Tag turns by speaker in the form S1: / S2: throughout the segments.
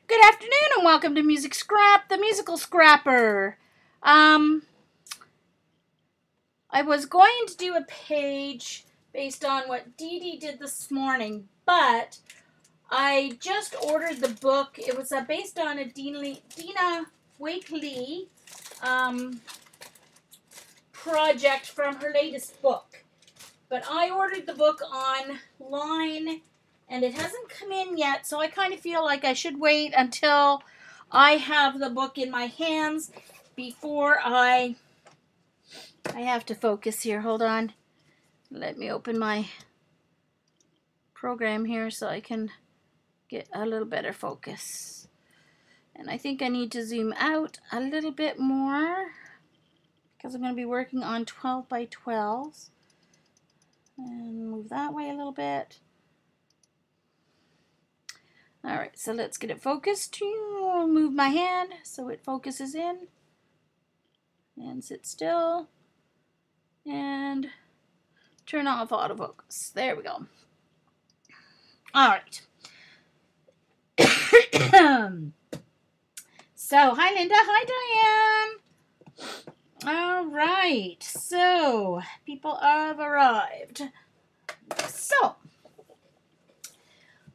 S1: Good afternoon and welcome to Music Scrap, the musical scrapper. I was going to do a page based on what Dee Dee did this morning, but I just ordered the book. It was based on a Dina Wakley project from her latest book. But I ordered the book online and it hasn't come in yet, so I kind of feel like I should wait until I have the book in my hands before I have to focus here. Hold on. Let me open my program here so I can get a little better focus. And I think I need to zoom out a little bit more because I'm going to be working on 12 by 12s. And move that way a little bit. Alright, so let's get it focused. I'll move my hand so it focuses in. And sit still. And turn off autofocus. There we go. Alright. So, hi Linda. Hi Diane. Alright, so people have arrived. So,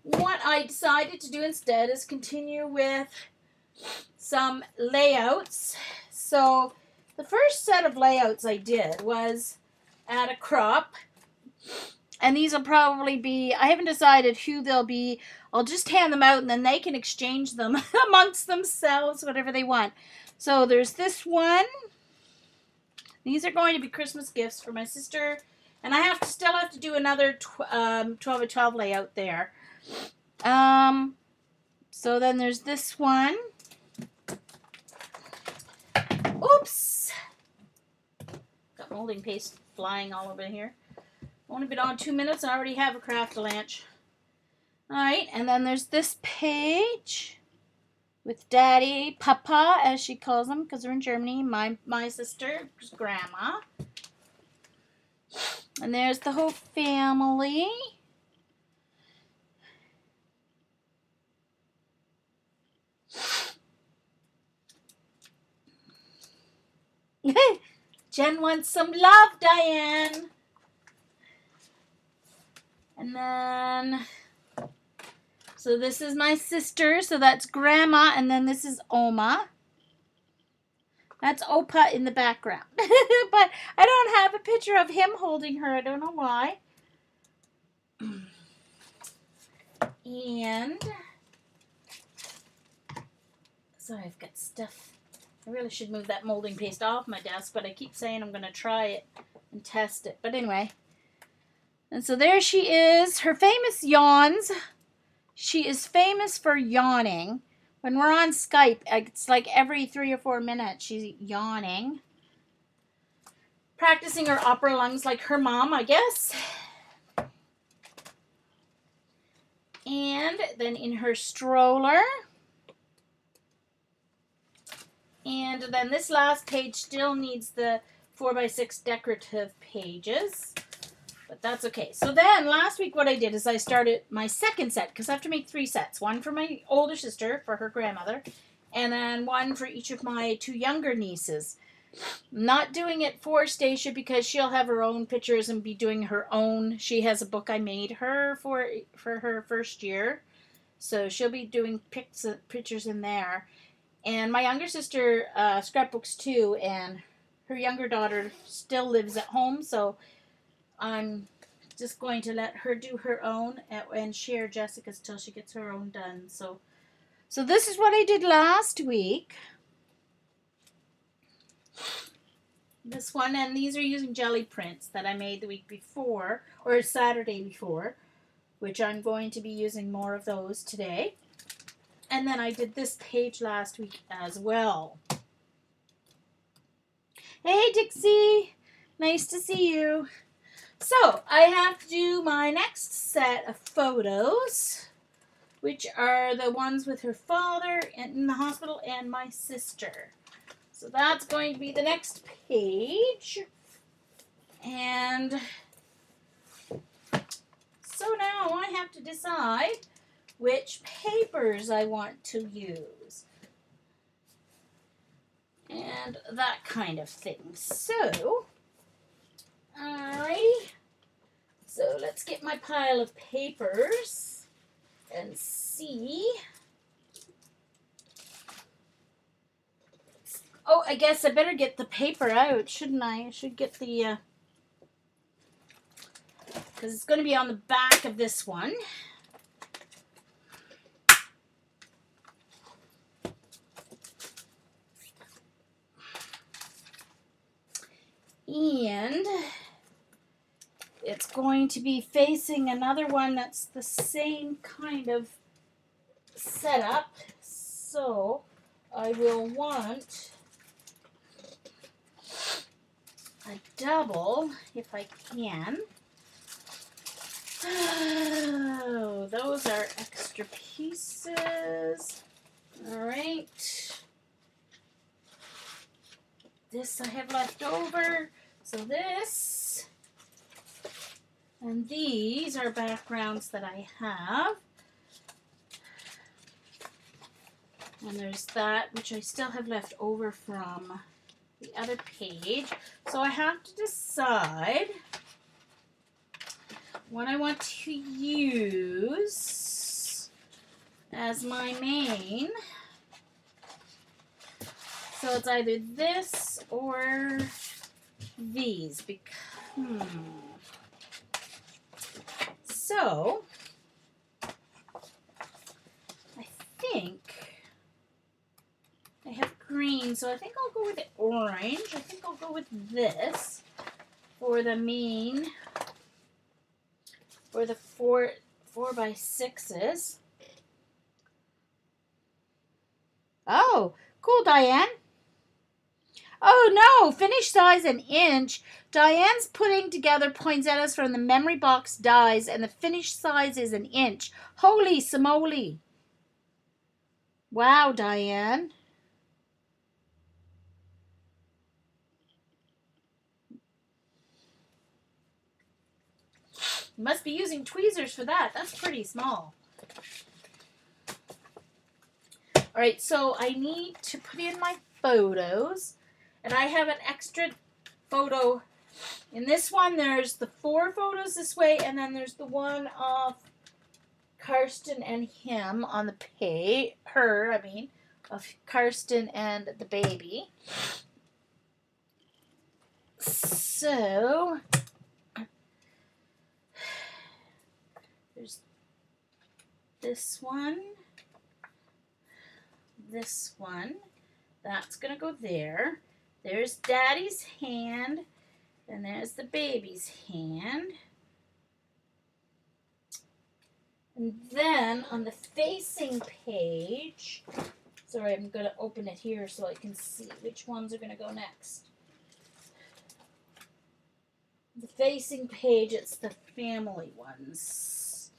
S1: what I decided to do instead is continue with some layouts. So the first set of layouts I did was at a crop, and these will probably be, I haven't decided who they'll be. I'll just hand them out and then they can exchange them amongst themselves, whatever they want. So there's this one. These are going to be Christmas gifts for my sister, and I still have to do another 12 by 12 layout there. So then there's this one. Oops. Got molding paste flying all over here. Only been on 2 minutes and I already have a craft lunch. Alright, and then there's this page with Daddy, Papa, as she calls them, because they're in Germany. My sister, Grandma. And there's the whole family. Jen wants some love, Diane. And then, so this is my sister, so that's Grandma, and then this is Oma. That's Opa in the background. But I don't have a picture of him holding her. I don't know why. And, sorry, I've got stuff. I really should move that molding paste off my desk, but I keep saying I'm going to try it and test it. But anyway. And so there she is. Her famous yawns. She is famous for yawning. When we're on Skype, it's like every 3 or 4 minutes she's yawning. Practicing her opera lungs like her mom, I guess. And then in her stroller. And then this last page still needs the 4x6 decorative pages. But that's okay. So then last week what I did is I started my second set, because I have to make 3 sets. One for my older sister, for her grandmother, and then one for each of my 2 younger nieces. Not doing it for Stacia because she'll have her own pictures and be doing her own. She has a book I made her for her first year. So she'll be doing pictures in there. And my younger sister scrapbooks too, and her younger daughter still lives at home, so I'm just going to let her do her own and share Jessica's till she gets her own done. So this is what I did last week. This one, and these are using jelly prints that I made the week before, or Saturday before, which I'm going to be using more of those today. And then I did this page last week as well. Hey, Dixie. Nice to see you. So, I have to do my next set of photos, which are the ones with her father in the hospital and my sister. So that's going to be the next page. And so now I have to decide which papers I want to use, and that kind of thing. So, alrighty. So let's get my pile of papers and see. Oh, I guess I better get the paper out, shouldn't I? I should get the, because it's going to be on the back of this one. And it's going to be facing another one that's the same kind of setup. So I will want a double if I can. Oh, those are extra pieces. All right. This I have left over. So this and these are backgrounds that I have. And there's that, which I still have left over from the other page. So I have to decide what I want to use as my main. So it's either this or these. So I think I have green, so I think I'll go with the orange. I think I'll go with this for the main, for the 4x6s. Oh, cool, Diane. Oh no, finish size an inch. Diane's putting together poinsettias from the memory box dies, and the finished size is an inch. Holy smoly. Wow, Diane. You must be using tweezers for that. That's pretty small. All right, so I need to put in my photos, and I have an extra photo. In this one, there's the 4 photos this way, and then there's the one of Karsten and him on the page, of Karsten and the baby. So, there's this one, that's going to go there. There's Daddy's hand, and there's the baby's hand. And then on the facing page, sorry, I'm going to open it here so I can see which ones are going to go next. The facing page, it's the family ones.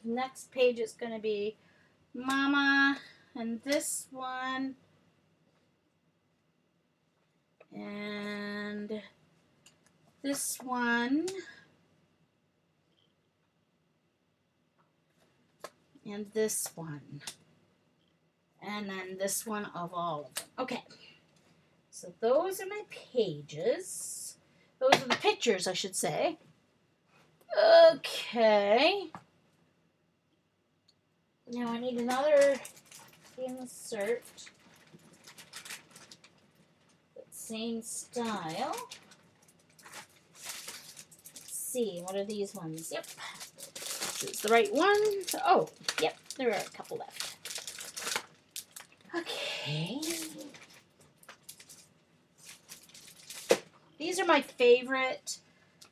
S1: Next page is going to be Mama, and this one, and this one, and this one, and then this one of all of them. Okay, so those are my pages. Those are the pictures, I should say. Okay. Now I need another insert. Same style. Let's see, what are these ones? Yep. This is the right one. Oh, yep, there are a couple left. Okay. These are my favorite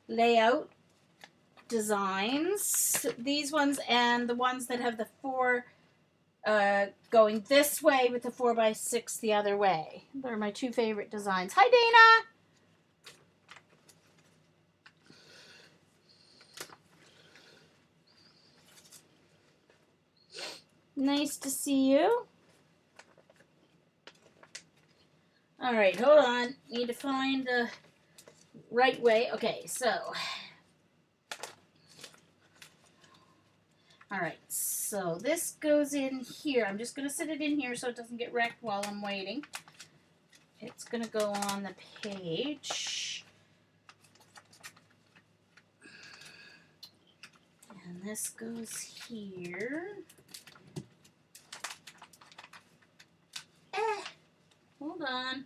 S1: layout designs. These ones and the ones that have the 4 going this way with the 4x6 the other way. They're my 2 favorite designs. Hi, Dana. Nice to see you. All right, hold on. Need to find the right way. Okay, so. All right, so this goes in here. I'm just going to sit it in here so it doesn't get wrecked while I'm waiting. It's going to go on the page. And this goes here. Hold on.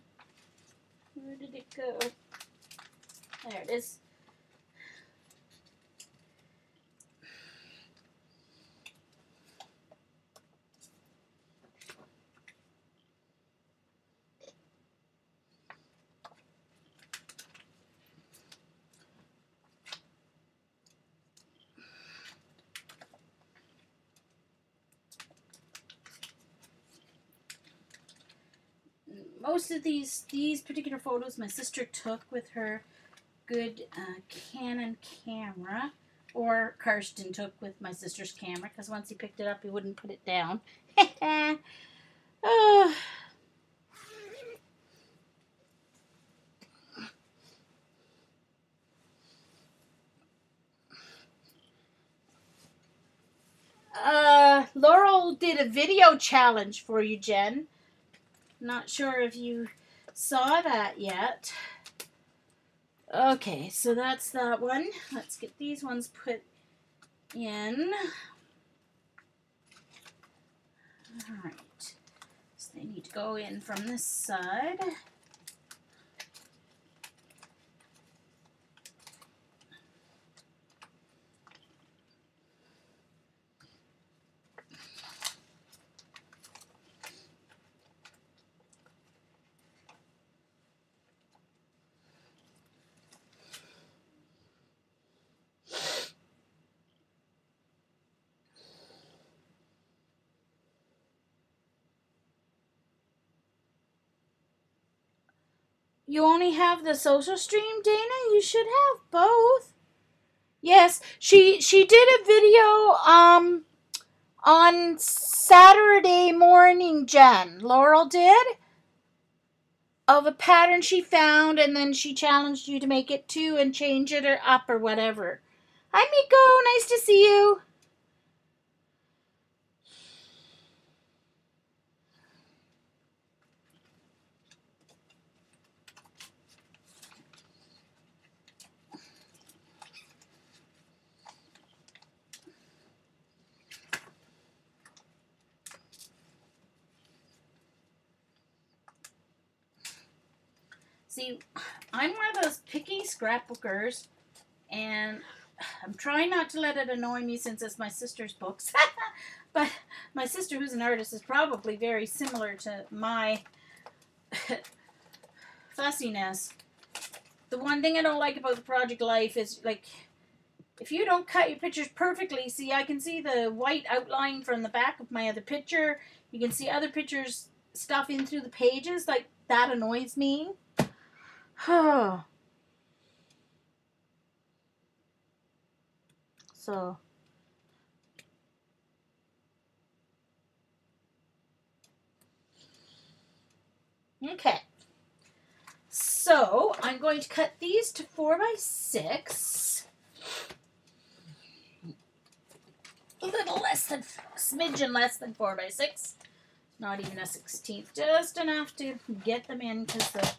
S1: Where did it go? There it is. Most of these particular photos my sister took with her good Canon camera, or Karsten took with my sister's camera, because once he picked it up he wouldn't put it down. Oh. Laurel did a video challenge for you, Jen. Not sure if you saw that yet. Okay, so that's that one. Let's get these ones put in. Alright, so they need to go in from this side. You only have the social stream, Dana? You should have both. Yes, she did a video on Saturday morning, Jen. Laurel did, of a pattern she found, and then she challenged you to make it too and change it or up or whatever. Hi, Miko. Nice to see you. See, I'm one of those picky scrapbookers, and I'm trying not to let it annoy me since it's my sister's books. But my sister, who's an artist, is probably very similar to my fussiness. The one thing I don't like about the Project Life is, like, if you don't cut your pictures perfectly, see, I can see the white outline from the back of my other picture. You can see other pictures stuff in through the pages. Like, that annoys me. So. Okay. So, I'm going to cut these to 4x6. A little less than, smidgen less than 4x6. Not even a 16th. Just enough to get them in, because the...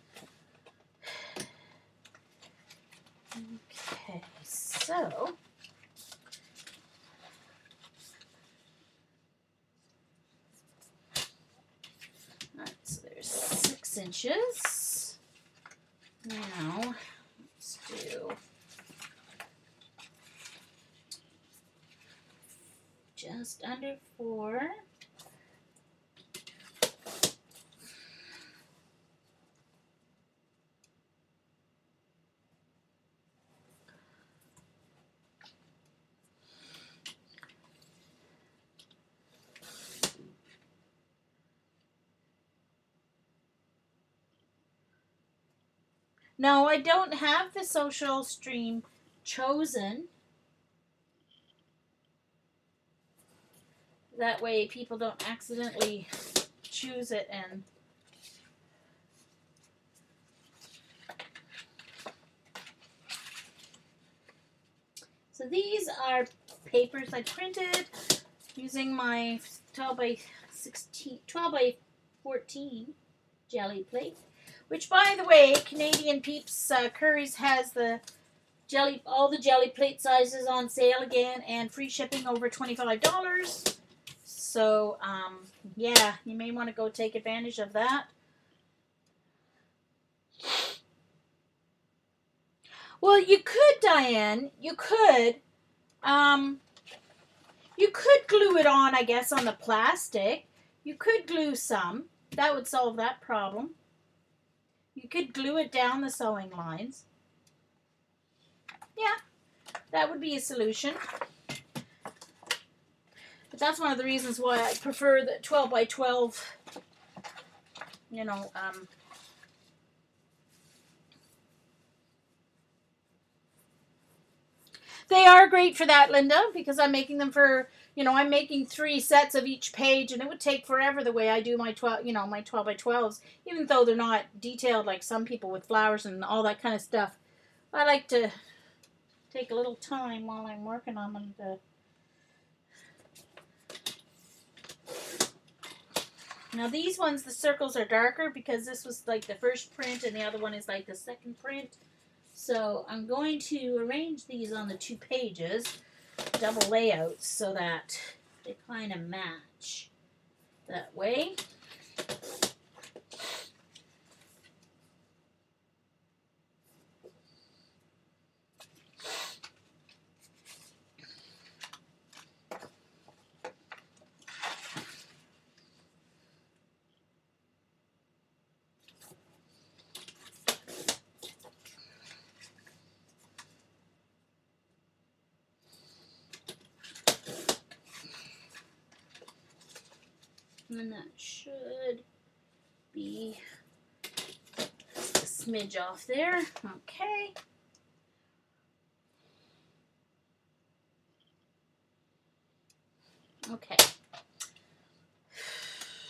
S1: Okay, so... Alright, so there's 6 inches. Now, let's do... just under 4. No, I don't have the social stream chosen. That way people don't accidentally choose it and... So these are papers I printed using my 12 by 16, 12 by 14 jelly plate. Which, by the way, Canadian Peeps Curry's has all the jelly plate sizes on sale again, and free shipping over $25. So, yeah, you may want to go take advantage of that. Well, you could, Diane. You could glue it on, I guess, on the plastic. You could glue some. That would solve that problem. You could glue it down the sewing lines. Yeah, that would be a solution. But that's one of the reasons why I prefer the 12 by 12, you know, they are great for that, Linda, because I'm making them for, I'm making 3 sets of each page, and it would take forever the way I do my 12, my 12 by 12s, even though they're not detailed like some people with flowers and all that kind of stuff. I like to take a little time while I'm working on them to... Now these ones, the circles are darker because this was like the first print and the other one is like the second print. So I'm going to arrange these on the 2 pages, double layouts, so that they kind of match that way. And that should be a smidge off there. Okay. Okay.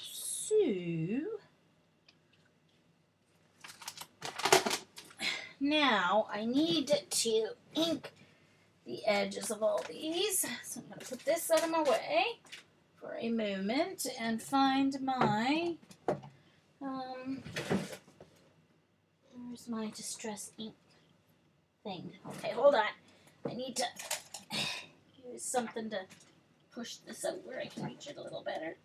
S1: So now I need to ink the edges of all these. So I'm going to put this out of my way for a moment and find my, where's my distress ink thing? Okay, hold on. I need to use something to push this out where I can reach it a little better.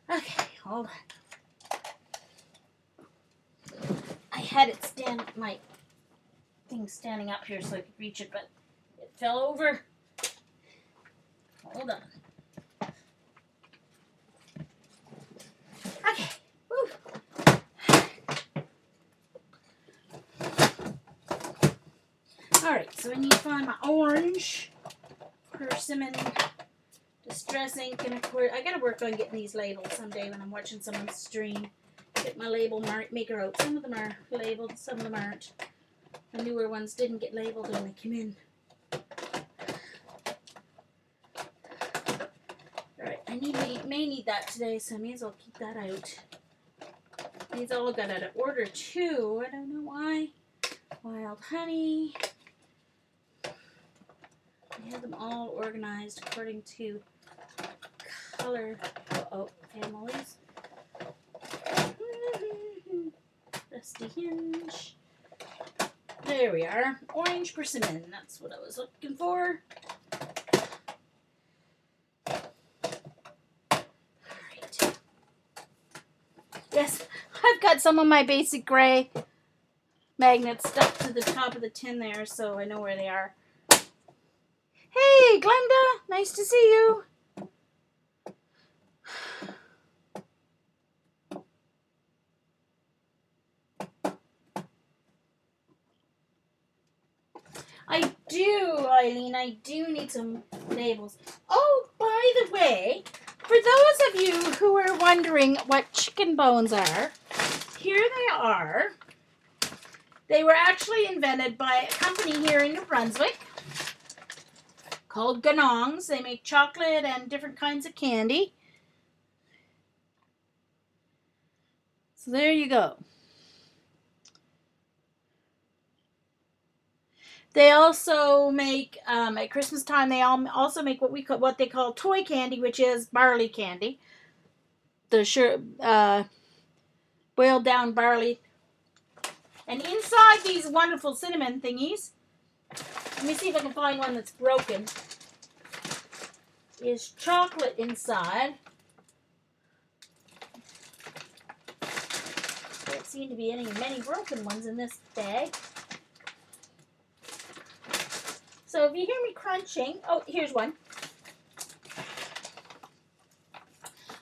S1: Okay, hold on. I had it my thing standing up here so I could reach it, but it fell over. Hold on. Okay. Woo. Alright, so I need to find my orange persimmon distress ink, and of course I gotta work on getting these labeled someday when I'm watching someone's stream. Get my label maker out. Some of them are labeled, some of them aren't. The newer ones didn't get labeled when they came in. Alright, I may need that today, so I may as well keep that out. These all got out of order too. I don't know why. Wild honey. I have them all organized according to color families. Dusty Hinge. There we are. Orange persimmon. That's what I was looking for. Alright. Yes, I've got some of my basic gray magnets stuck to the top of the tin there, so I know where they are. Hey, Glenda! Nice to see you! I do, Eileen. I do need some labels. Oh, by the way, for those of you who are wondering what chicken bones are, here they are. They were actually invented by a company here in New Brunswick called Ganongs. They make chocolate and different kinds of candy. So there you go. They also make at Christmas time. They also make what they call toy candy, which is barley candy. The boiled down barley, and inside these wonderful cinnamon thingies. Let me see if I can find one that's broken. Is chocolate inside. There don't seem to be many broken ones in this bag. So if you hear me crunching, oh, here's one.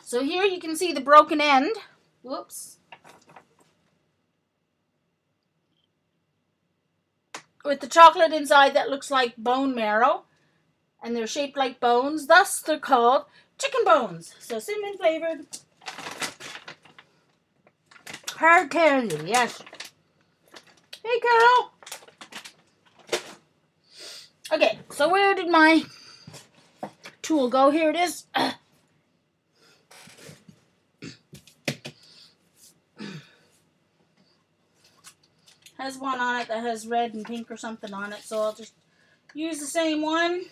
S1: So here you can see the broken end. Whoops. With the chocolate inside that looks like bone marrow. And they're shaped like bones. Thus they're called chicken bones. So cinnamon flavored. Hard candy, yes. Hey, Carol. Okay, so where did my tool go? Here it is. Has one on it that has red and pink or something on it, so I'll just use the same one.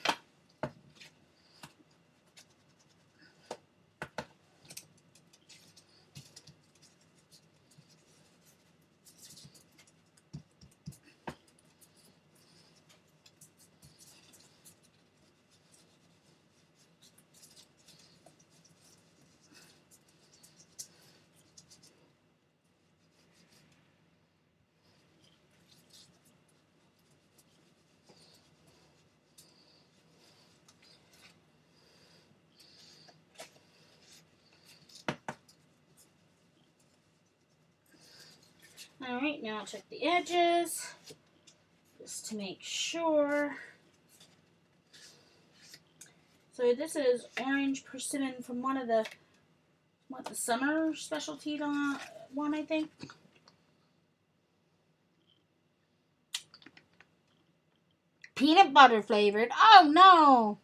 S1: Alright, now I'll check the edges, just to make sure. So this is orange persimmon from one of the, the summer specialty one, I think. Peanut butter flavored. Oh, no.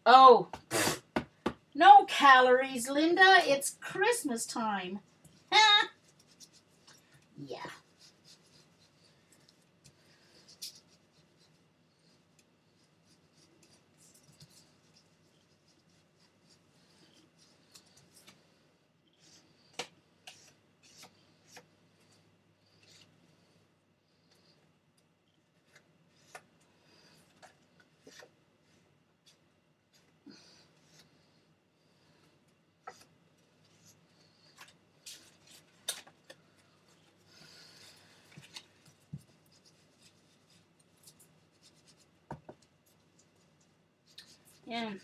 S1: Oh, no calories, Linda. It's Christmas time. Yeah. Yeah,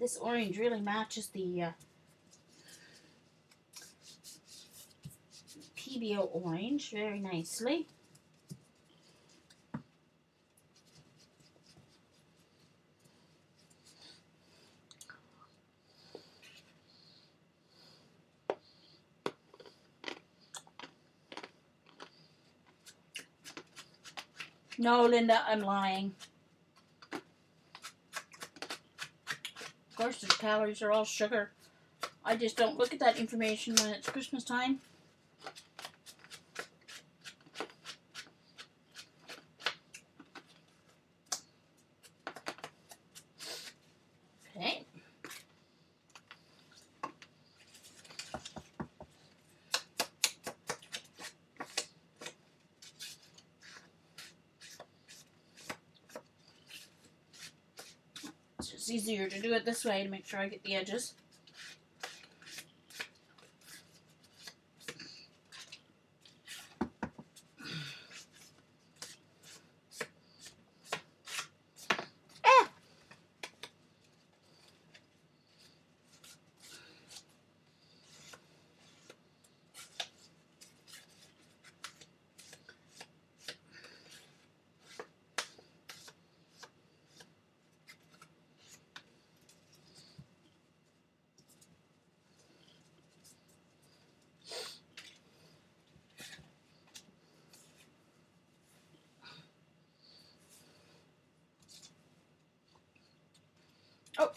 S1: this orange really matches the PBO orange very nicely. No, Linda, I'm lying. Of course, the calories are all sugar. I just don't look at that information when it's Christmas time. Okay. It's just easier to do it this way to make sure I get the edges. Oh.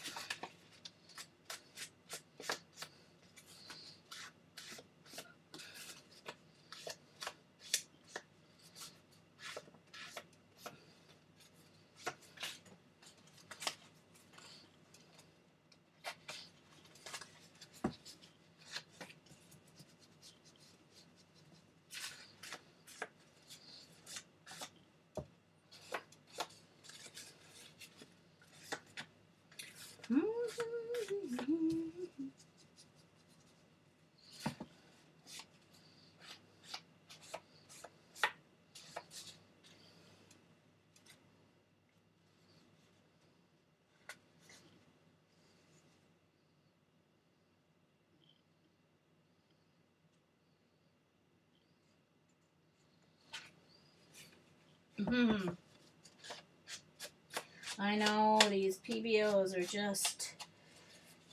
S1: I know, these PBOs are just...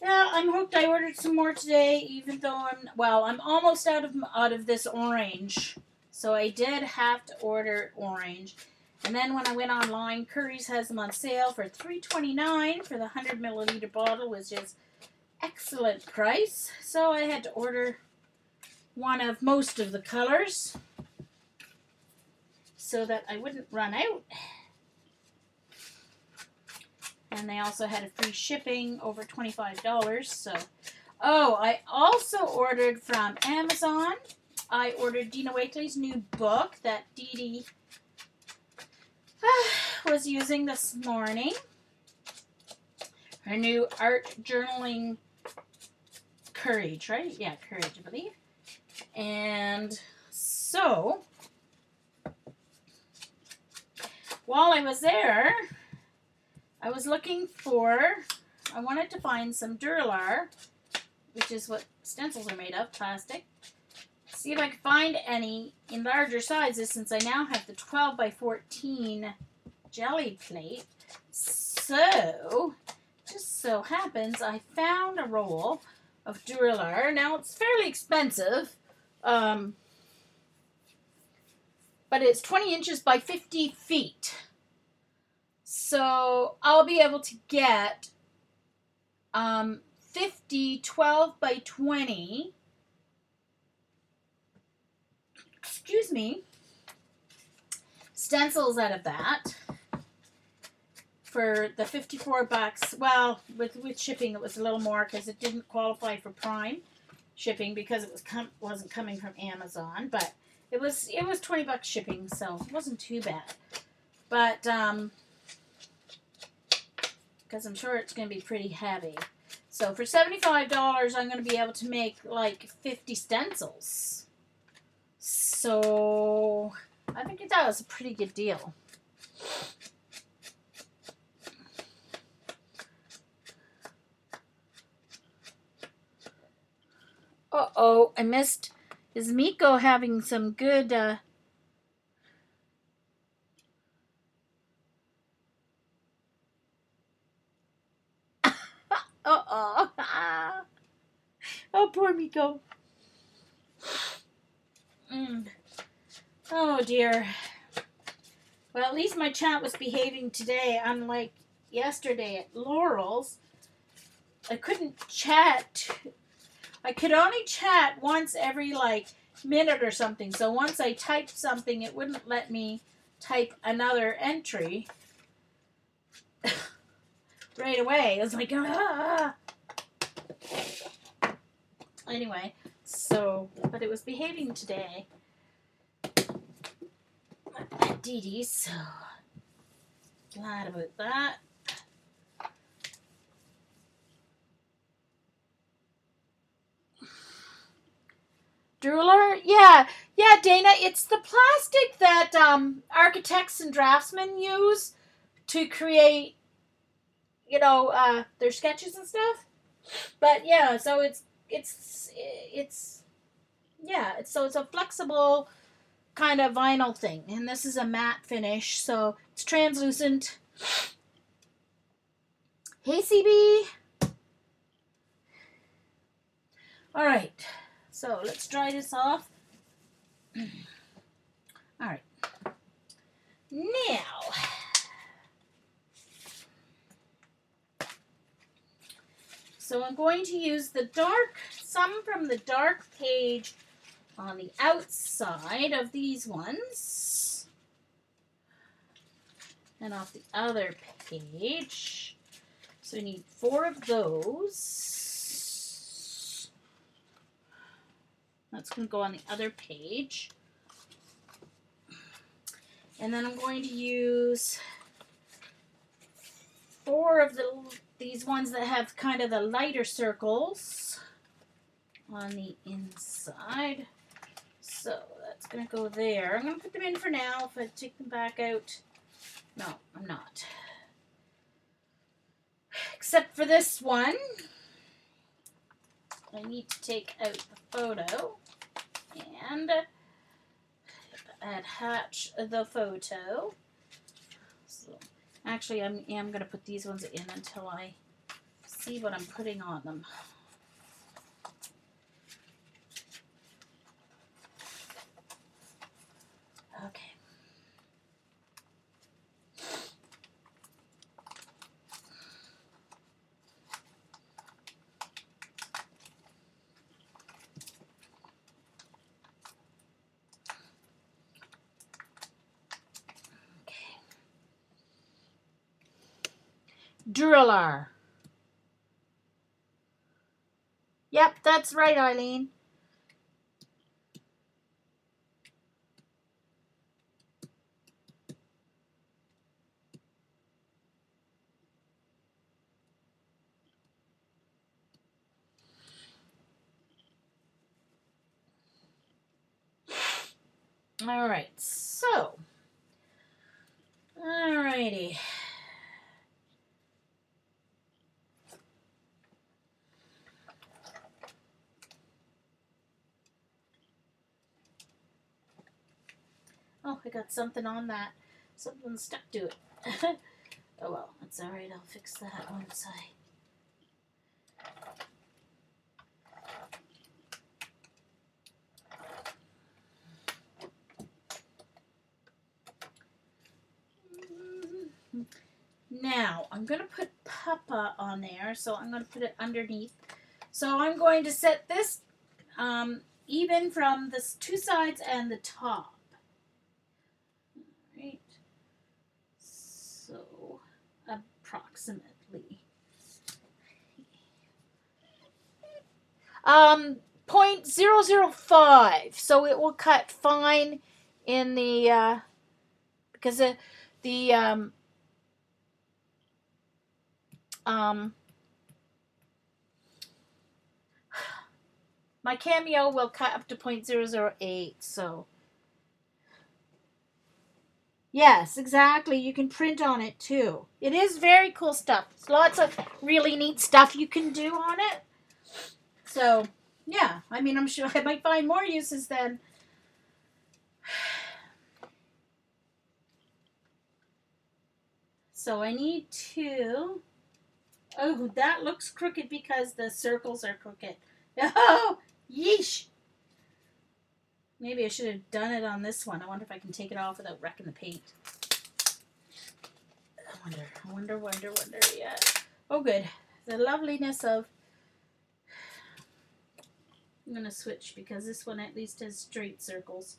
S1: Yeah, I'm hooked. I ordered some more today, even though I'm almost out of this orange. So I did have to order orange. And then when I went online, Curry's has them on sale for $3.29 for the 100 milliliter bottle, which is excellent price. So I had to order one of most of the colors so that I wouldn't run out. And they also had a free shipping over $25. So, oh, I also ordered from Amazon. I ordered Dina Wakley's new book that Dee Dee was using this morning. Her new art journaling Courage, right? Yeah, Courage, I believe. And so, while I was there, I was looking for, I wanted to find some Duralar, which is what stencils are made of, plastic. See if I could find any in larger sizes, since I now have the 12 by 14 jelly plate. So, just so happens I found a roll of Duralar. Now, it's fairly expensive, but it's 20 inches by 50 feet. So I'll be able to get 50 12 by 20, excuse me, stencils out of that for the $54. Well, with shipping it was a little more because it didn't qualify for Prime shipping because it wasn't coming from Amazon, but it was $20 shipping, so it wasn't too bad. But because I'm sure it's going to be pretty heavy. So for $75, I'm going to be able to make like 50 stencils. So I think that was a pretty good deal. Uh-oh, I missed. Is Miko having some good... Uh-oh. Oh, poor Miko. Oh, dear. Well, at least my chat was behaving today, unlike yesterday at Laurel's. I couldn't chat. I could only chat once every, minute or something. So once I typed something, it wouldn't let me type another entry right away. It was like, ah. Anyway, so, but it was behaving today at Dee Dee's, so glad about that. Duralar? Yeah, Dana, it's the plastic that architects and draftsmen use to create, their sketches and stuff. But yeah, so it's a flexible kind of vinyl thing, and this is a matte finish, so it's translucent. Hey, CB. All right, so let's dry this off. All right, now so I'm going to use some from the dark page on the outside of these ones, and off the other page. So we need 4 of those. That's going to go on the other page. And then I'm going to use 4 of these ones that have kind of the lighter circles on the inside. So that's going to go there. I'm going to put them in for now. If I take them back out, no, I'm not. Except for this one. I need to take out the photo and put that attach the photo. So actually, I am going to put these ones in until I see what I'm putting on them. Okay. Duralar. Yep, that's right, Eileen. All right, so, all righty. Oh, I got something on that. Something stuck to it. Oh well, that's all right. I'll fix that once I... Now, I'm going to put Papa on there, so I'm going to put it underneath. So I'm going to set this even from the two sides and the top. All right. So, approximately. 0.005. So it will cut fine in the, because my Cameo will cut up to 0.008, so. Yes, exactly. You can print on it too. It is very cool stuff. There's lots of really neat stuff you can do on it. So, yeah. I mean, I'm sure I might find more uses then. So I need to... Oh, that looks crooked because the circles are crooked. Oh, yeesh. Maybe I should have done it on this one. I wonder if I can take it off without wrecking the paint. I wonder, yeah. Oh, good. The loveliness of... I'm going to switch because this one at least has straight circles.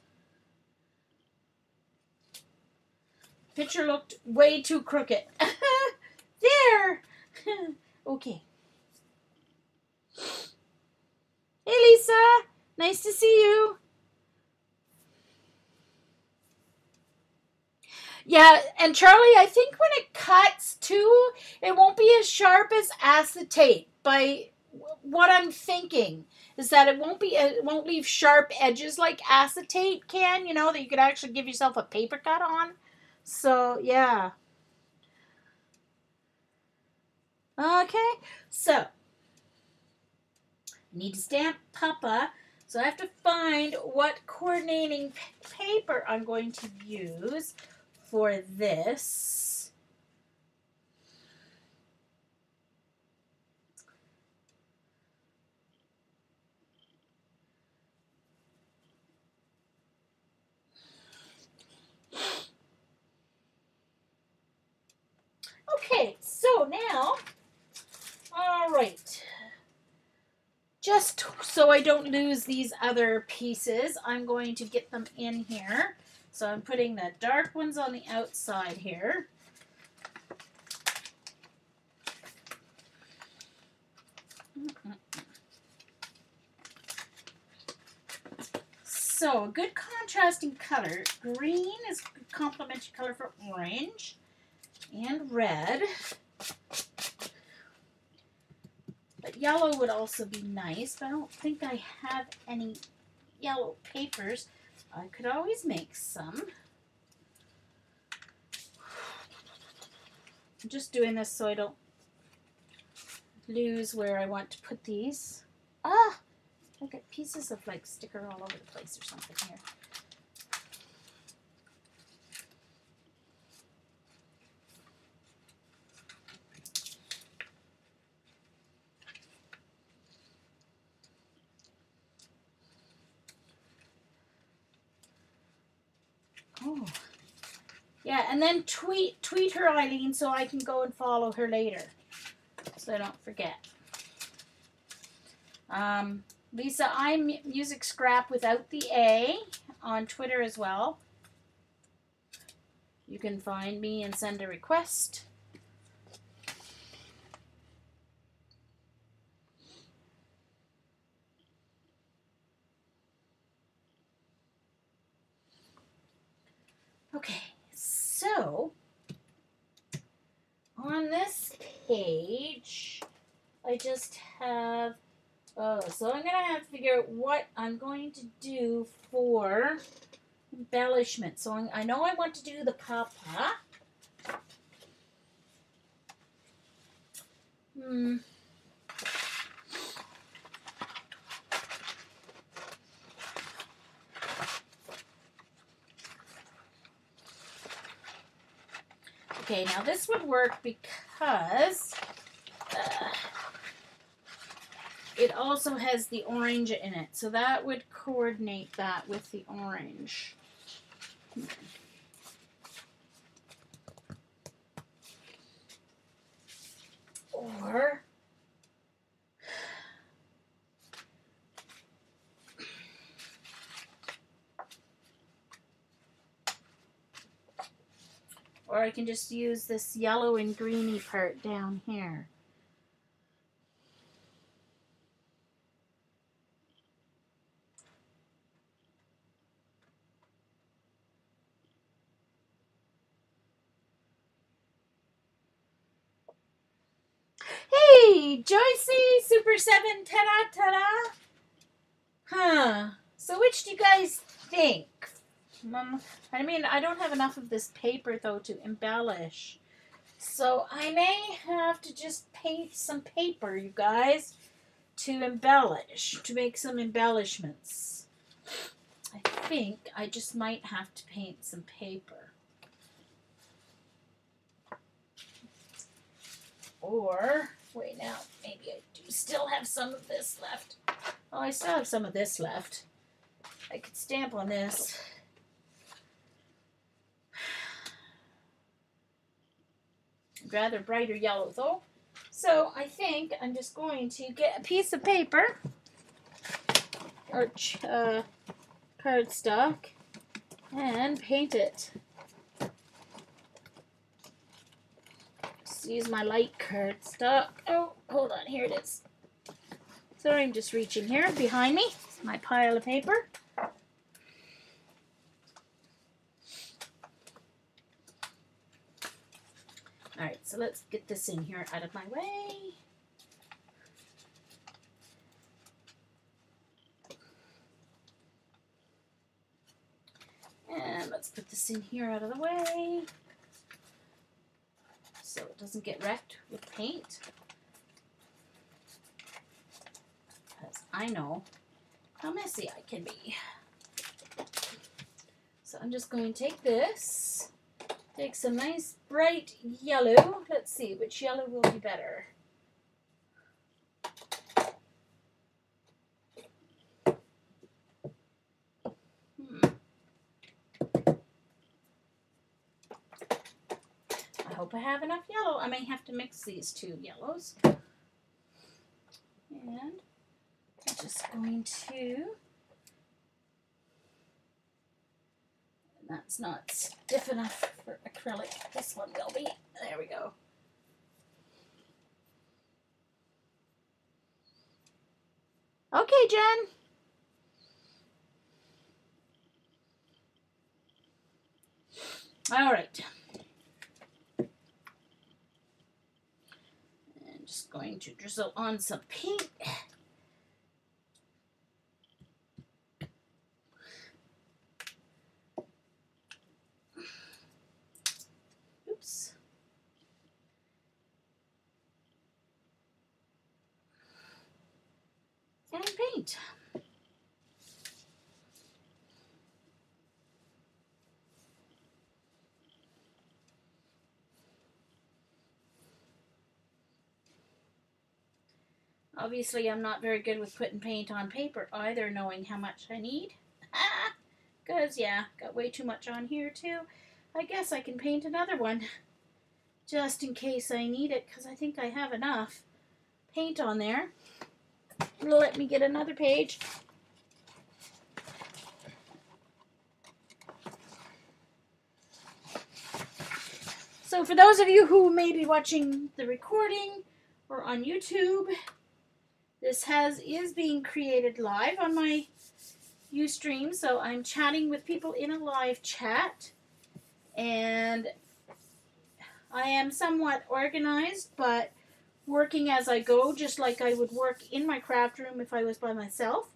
S1: Picture looked way too crooked. There! Okay. Hey, Lisa. Nice to see you. Yeah, and Charlie, I think when it cuts too, it won't be as sharp as acetate. By what I'm thinking is that it won't leave sharp edges like acetate can, you know, that you could actually give yourself a paper cut on. So, yeah. Okay, so I need to stamp Papa. So I have to find what coordinating paper I'm going to use for this. Okay, so now, all right. Just so I don't lose these other pieces, I'm going to get them in here. So I'm putting the dark ones on the outside here. So a good contrasting color. Green is a complementary color for orange and red. But yellow would also be nice, but I don't think I have any yellow papers. I could always make some. I'm just doing this so I don't lose where I want to put these. Ah! I got pieces of like sticker all over the place or something here. Yeah, and then tweet her, Eileen, so I can go and follow her later, so I don't forget. Lisa, I'm Music Scrap without the A on Twitter as well. You can find me and send a request. Okay, so on this page, I just have, so I'm going to have to figure out what I'm going to do for embellishment. So I know I want to do the papa. Okay, now this would work because it also has the orange in it. So that would coordinate that with the orange. Or I can just use this yellow and greeny part down here. Hey, Joycey, Super 7, ta-da, ta-da. Huh. So which do you guys think? I mean, I don't have enough of this paper, though, to embellish. So I may have to just paint some paper, you guys, to embellish, to make some embellishments. I think I just might have to paint some paper. Or, wait now, maybe I do still have some of this left. Oh, I still have some of this left. I could stamp on this. Rather brighter yellow though. So I think I'm just going to get a piece of paper or cardstock and paint it. Just use my light cardstock. Oh, hold on, here it is. Sorry, I'm just reaching here behind me. It's my pile of paper. Alright, so let's get this in here out of my way. And let's put this in here out of the way so it doesn't get wrecked with paint. Because I know how messy I can be. So I'm just going to take this. Take some nice bright yellow. Let's see, which yellow will be better? I hope I have enough yellow. I may have to mix these two yellows. And I'm just going to... That's not stiff enough for acrylic. This one will be. There we go. Okay, Jen. All right. I'm just going to drizzle on some paint. Oops. And paint. Obviously, I'm not very good with putting paint on paper either, knowing how much I need. Because, yeah, got way too much on here, too. I guess I can paint another one just in case I need it, because I think I have enough paint on there. Let me get another page. So for those of you who may be watching the recording or on YouTube, this is being created live on my Ustream. So I'm chatting with people in a live chat, and I am somewhat organized, but working as I go, just like I would work in my craft room if I was by myself.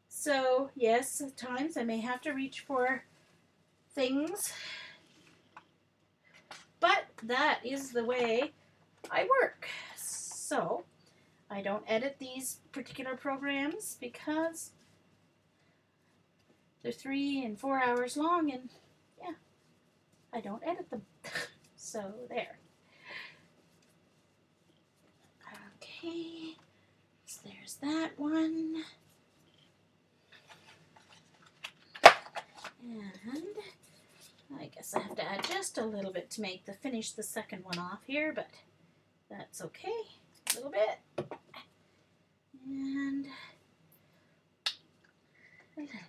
S1: So yes, at times I may have to reach for things, but that is the way I work. So I don't edit these particular programs because they're 3 and 4 hours long, and yeah, I don't edit them. So there. Okay, so there's that one. And I guess I have to add just a little bit to finish the second one off here, but that's okay. A little bit. And a little bit.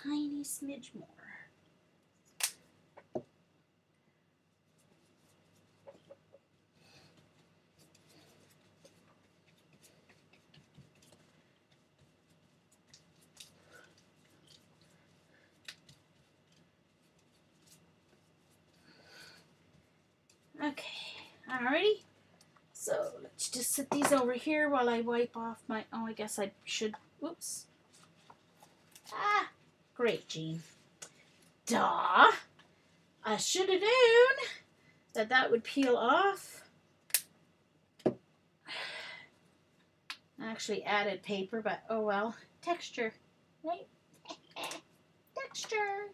S1: Tiny smidge more. Okay, alrighty. So let's just set these over here while I wipe off my, oh, I guess I should, whoops. Ah, great, Jean. Duh. I should have known that would peel off. I actually added paper, but oh well. Texture, right? Texture.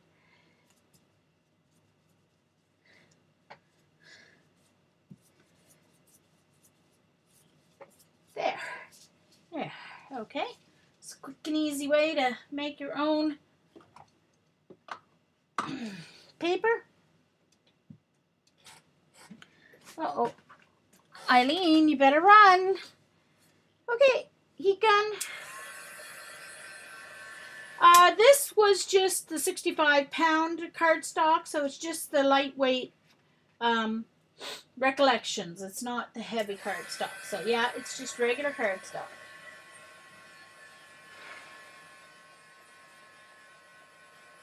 S1: There. There. Okay. It's a quick and easy way to make your own paper. Uh-oh. Eileen, you better run. Okay, heat gun. This was just the 65-pound cardstock, so it's just the lightweight Recollections. It's not the heavy cardstock. So yeah, it's just regular cardstock.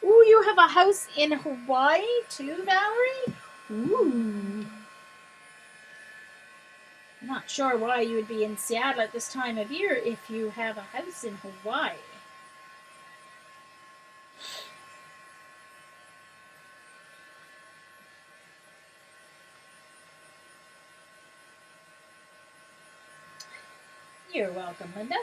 S1: Ooh, you have a house in Hawaii too, Valerie? Ooh. I'm not sure why you would be in Seattle at this time of year if you have a house in Hawaii. You're welcome, Linda.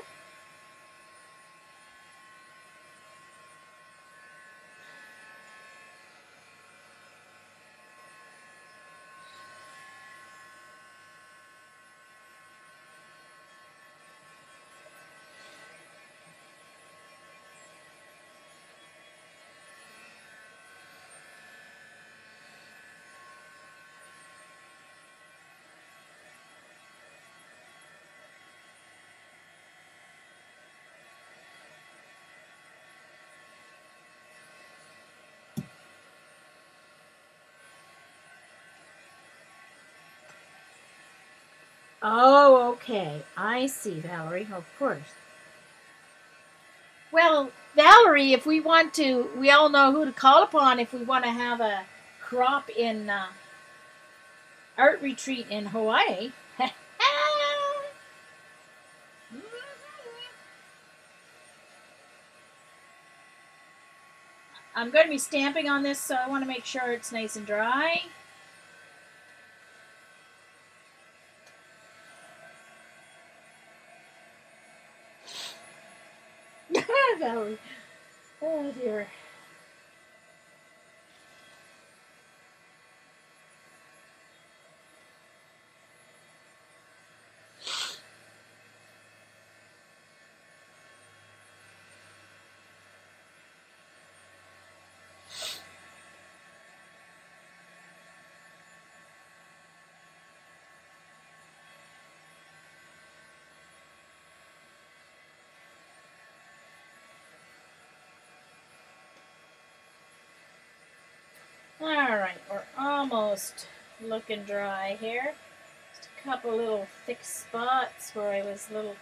S1: Oh, okay. I see, Valerie. Of course. Well, Valerie, if we want to, we all know who to call upon if we want to have a crop in art retreat in Hawaii. I'm going to be stamping on this, so I want to make sure it's nice and dry. Valerie. Oh dear. Alright, we're almost looking dry here. Just a couple little thick spots where I was little.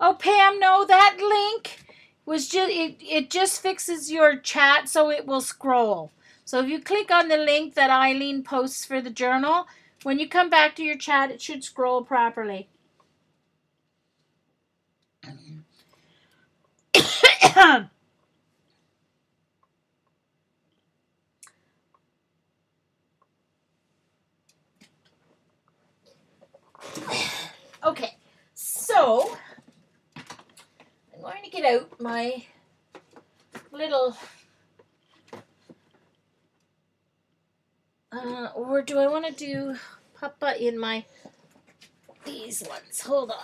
S1: Oh, Pam, no, that link was just, it just fixes your chat so it will scroll. So if you click on the link that Eileen posts for the journal, when you come back to your chat, it should scroll properly. Okay, so I'm going to get out my little, or do I want to do Papa in my, these ones? Hold on.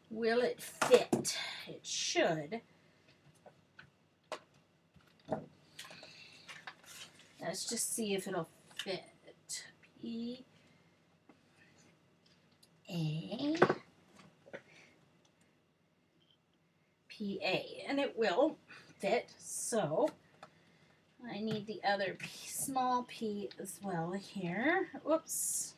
S1: Will it fit? It should. Let's just see if it'll fit. P A P A, and it will fit. So I need the other P, small P as well here. Whoops.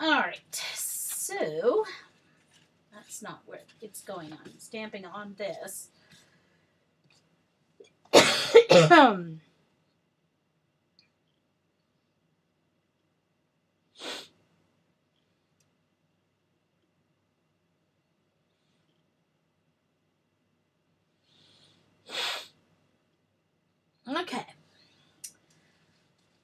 S1: All right, so that's not where it's going on. I'm stamping on this. Okay.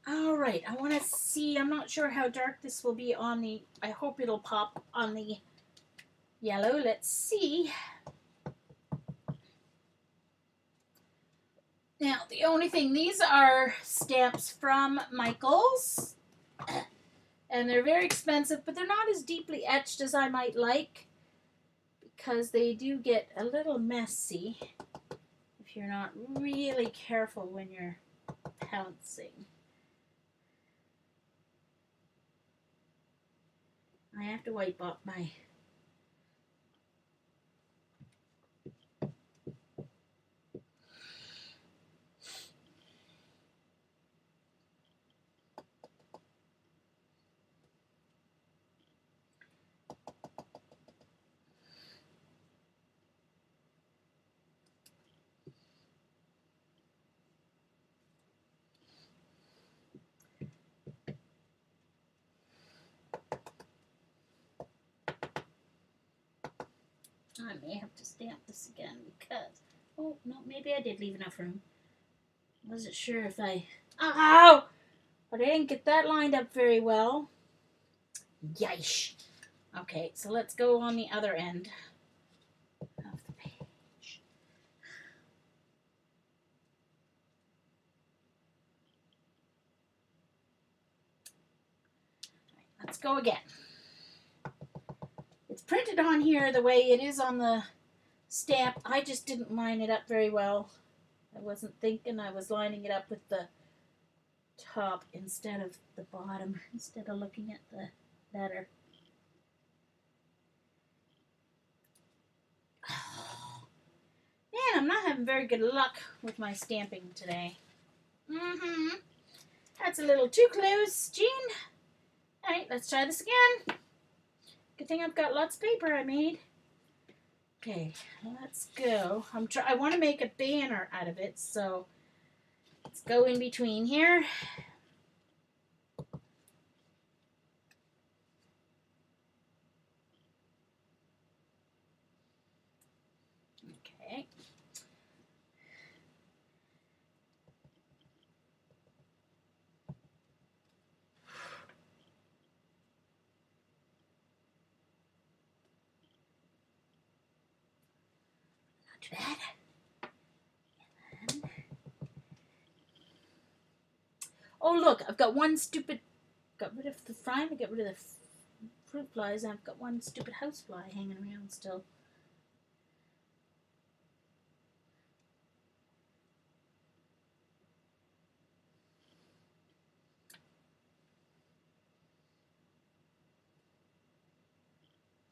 S1: All right, I want to see, I'm not sure how dark this will be on the, I hope it'll pop on the yellow. Let's see. Now, the only thing, these are stamps from Michaels, and they're very expensive, but they're not as deeply etched as I might like, because they do get a little messy if you're not really careful when you're pouncing. I have to wipe up my... I may have to stamp this again because... Oh, no, maybe I did leave enough room. Wasn't sure if I... Ow! But I didn't get that lined up very well. Yeesh. Okay, so let's go on the other end of the page. Right, let's go again. It's printed on here the way it is on the stamp. I just didn't line it up very well. I wasn't thinking. I was lining it up with the top instead of the bottom, instead of looking at the letter. Man, I'm not having very good luck with my stamping today. That's a little too close, Jean. Alright, let's try this again. Good thing I've got lots of paper I made. Okay, let's go. I want to make a banner out of it, so let's go in between here. Okay. Not too bad. Oh, look, I've got one stupid... Got rid of the fly, got rid of the fruit flies, and I've got one stupid house fly hanging around still.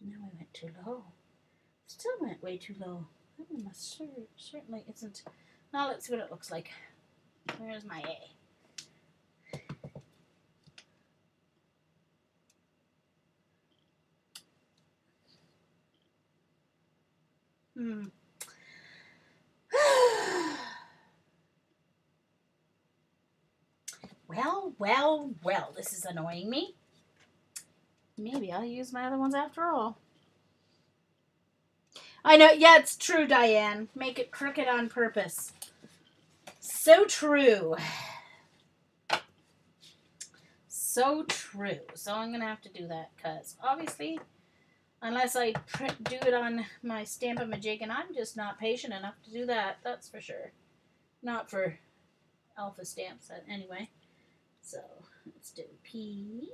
S1: Now I went too low. Still went way too low. That one must certainly isn't. Now let's see what it looks like. Where's my A? Well, this is annoying me. Maybe I'll use my other ones after all. I know, yeah, it's true, Diane. Make it crooked on purpose. So true. So true. So I'm going to have to do that because obviously, unless I do it on my Stamp-A-Majig, and I'm just not patient enough to do that. That's for sure. Not for alpha stamps, anyway. So let's do P.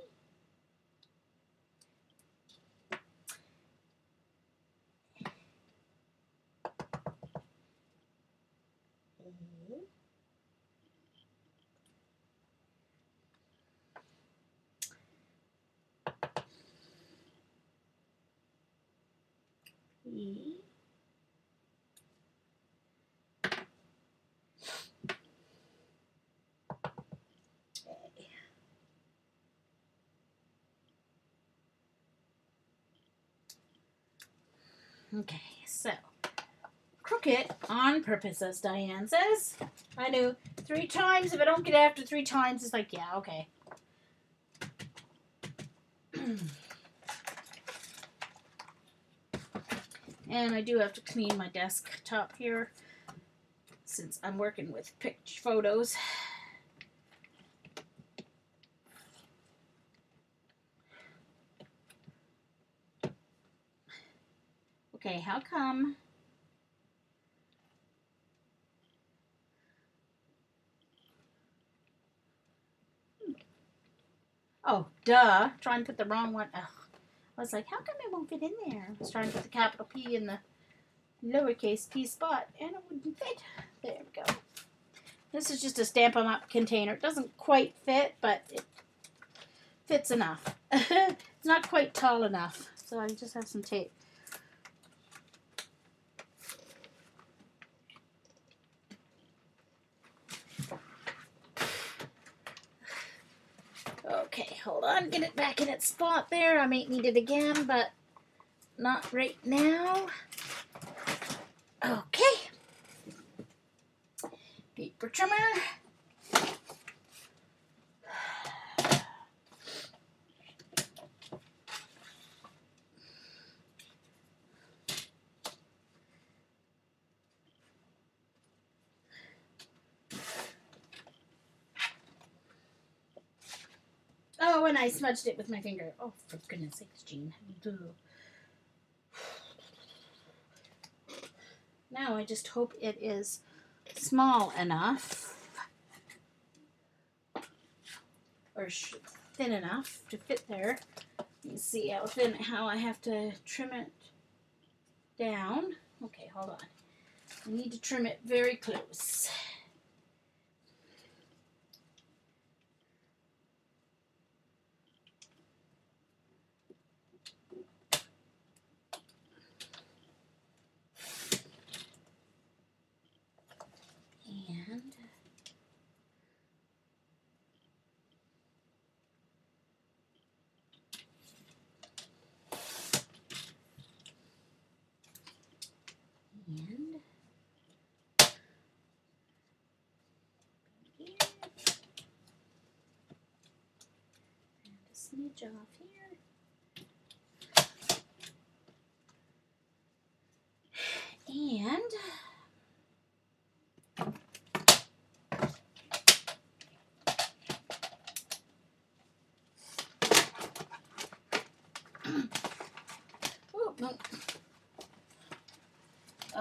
S1: E. Okay, so crooked on purpose, as Diane says. I knew 3 times. If I don't get after 3 times, it's like, yeah, okay. And I do have to clean my desktop here since I'm working with picture photos. Okay, how come? Oh, duh. Trying to put the wrong one. Ugh. I was like, how come it won't fit in there? I was trying to put the capital P in the lowercase p spot, and it wouldn't fit. There we go. This is just a Stamp-A-Up container. It doesn't quite fit, but it fits enough. It's not quite tall enough, so I just have some tape. Okay, hold on. Get it back in its spot there. I might need it again, but not right now. Okay. Paper trimmer. Oh, and I smudged it with my finger. Oh, for goodness sakes, Jean. Now I just hope it is small enough or thin enough to fit there. Let me see how I have to trim it down. Okay, hold on. I need to trim it very close. And smidge off here. And oh, no.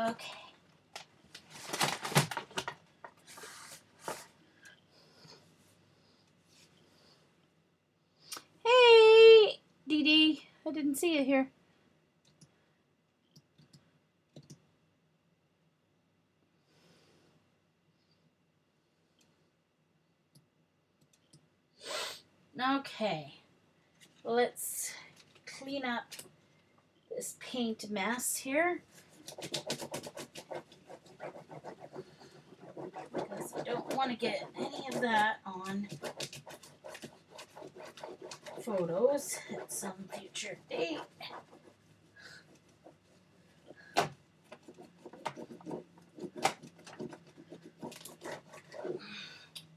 S1: Okay. Hey, Dee Dee. I didn't see you here. Okay. Let's clean up this paint mess here. Because I don't want to get any of that on photos at some future date.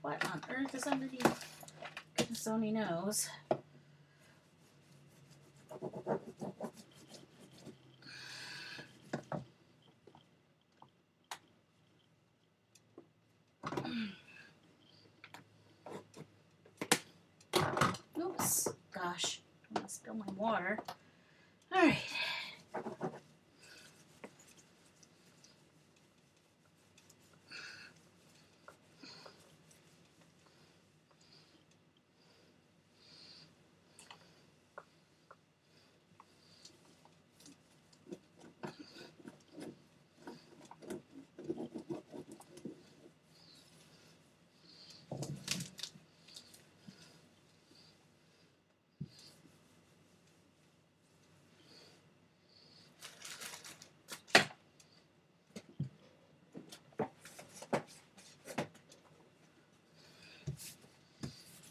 S1: What on earth is underneath? Goodness only knows. Oops, gosh, I'm gonna spill my water. All right.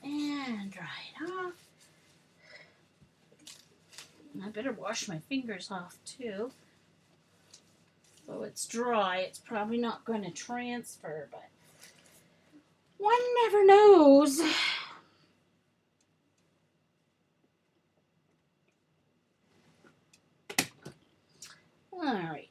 S1: And dry it off. I better wash my fingers off too. Though it's dry, it's probably not going to transfer, but one never knows. All right.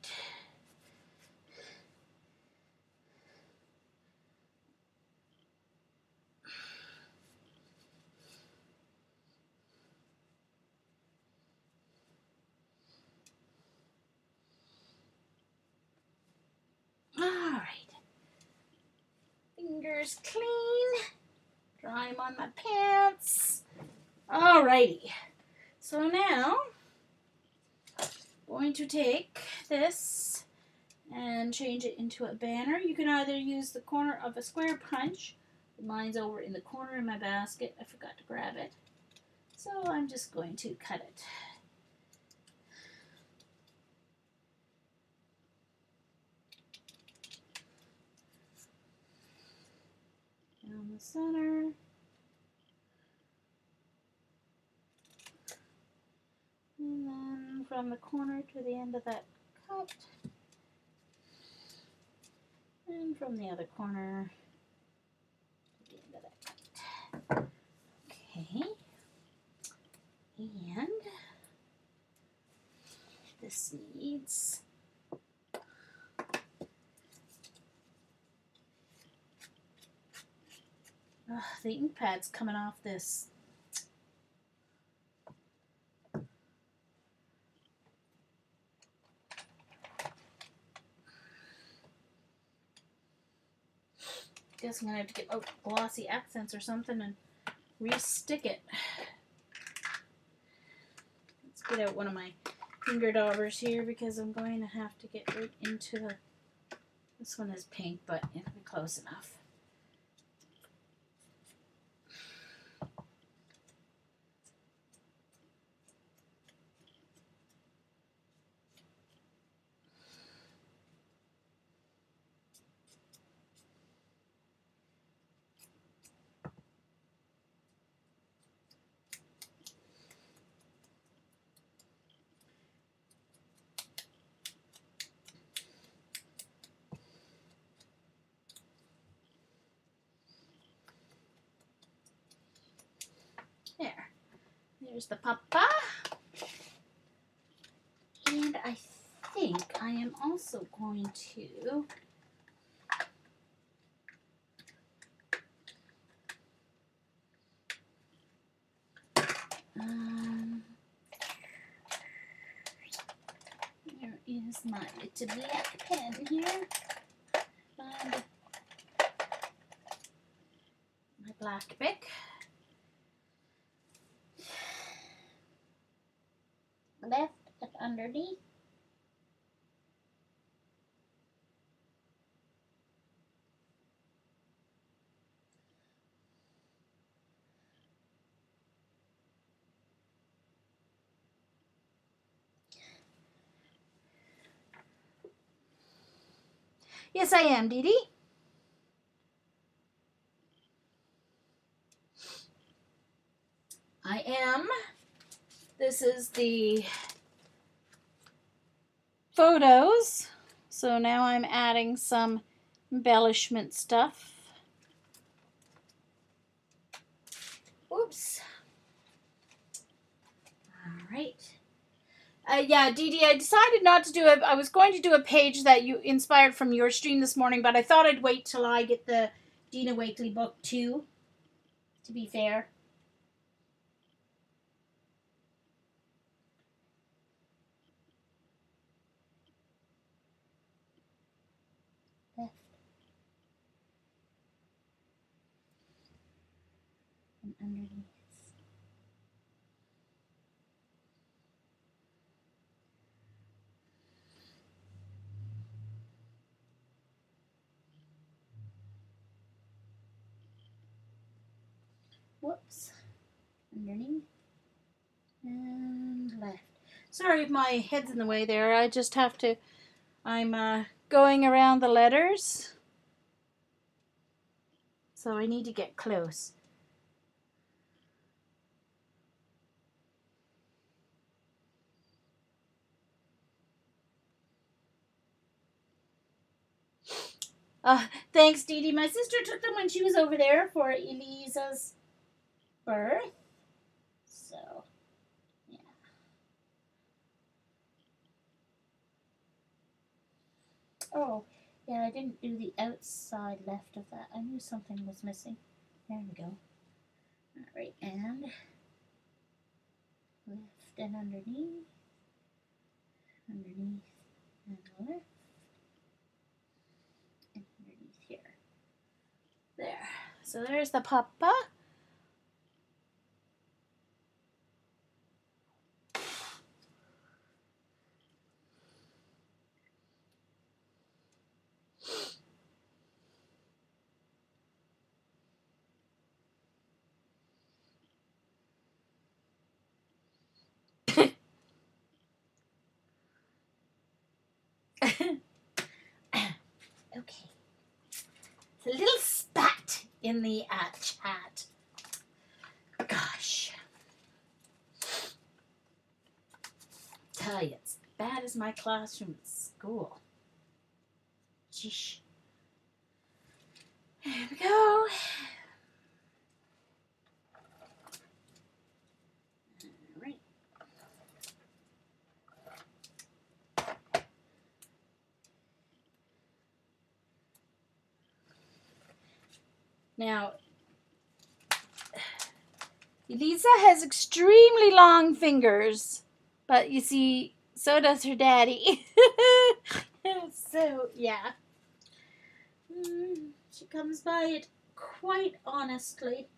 S1: All right. Fingers clean. Dry them on my pants. All righty. So now, I'm going to take this and change it into a banner. You can either use the corner of a square punch. Mine's over in the corner in my basket. I forgot to grab it. So I'm just going to cut it. Down the center. And then from the corner to the end of that cut. And from the other corner to the end of that cut. Okay. And this needs the ink pad's coming off this. Guess I'm gonna have to get glossy accents or something and re-stick it. Let's get out one of my finger daubers here because I'm going to have to get right into the. This one is pink, but it'll be close enough. There's the papa. And I think I am also going to where is my little black pen here? Find my black pick. Left and underneath. Yes, I am, Dee Dee. I am. This is the photos. So now I'm adding some embellishment stuff. Oops. All right. Yeah, Dee Dee, I decided not to do it. I was going to do a page that you inspired from your stream this morning, but I thought I'd wait till I get the Dina Wakley book too, to be fair. Left and underneath. Whoops. Underneath and left. Sorry if my head's in the way there. I just have to, I'm going around the letters. So I need to get close. Thanks, Dee Dee. My sister took them when she was over there for Elisa's birth. So, yeah. Oh, yeah, I didn't do the outside left of that. I knew something was missing. There we go. All right, and left and underneath. Underneath and left. And underneath here. There. So there's the papa. Okay. It's a little spat in the chat. Gosh. Tell you, it's bad as my classroom at school. Sheesh. There we go. All right. Now, Elisa has extremely long fingers, but you see, so does her daddy. So, yeah. She comes by it quite honestly.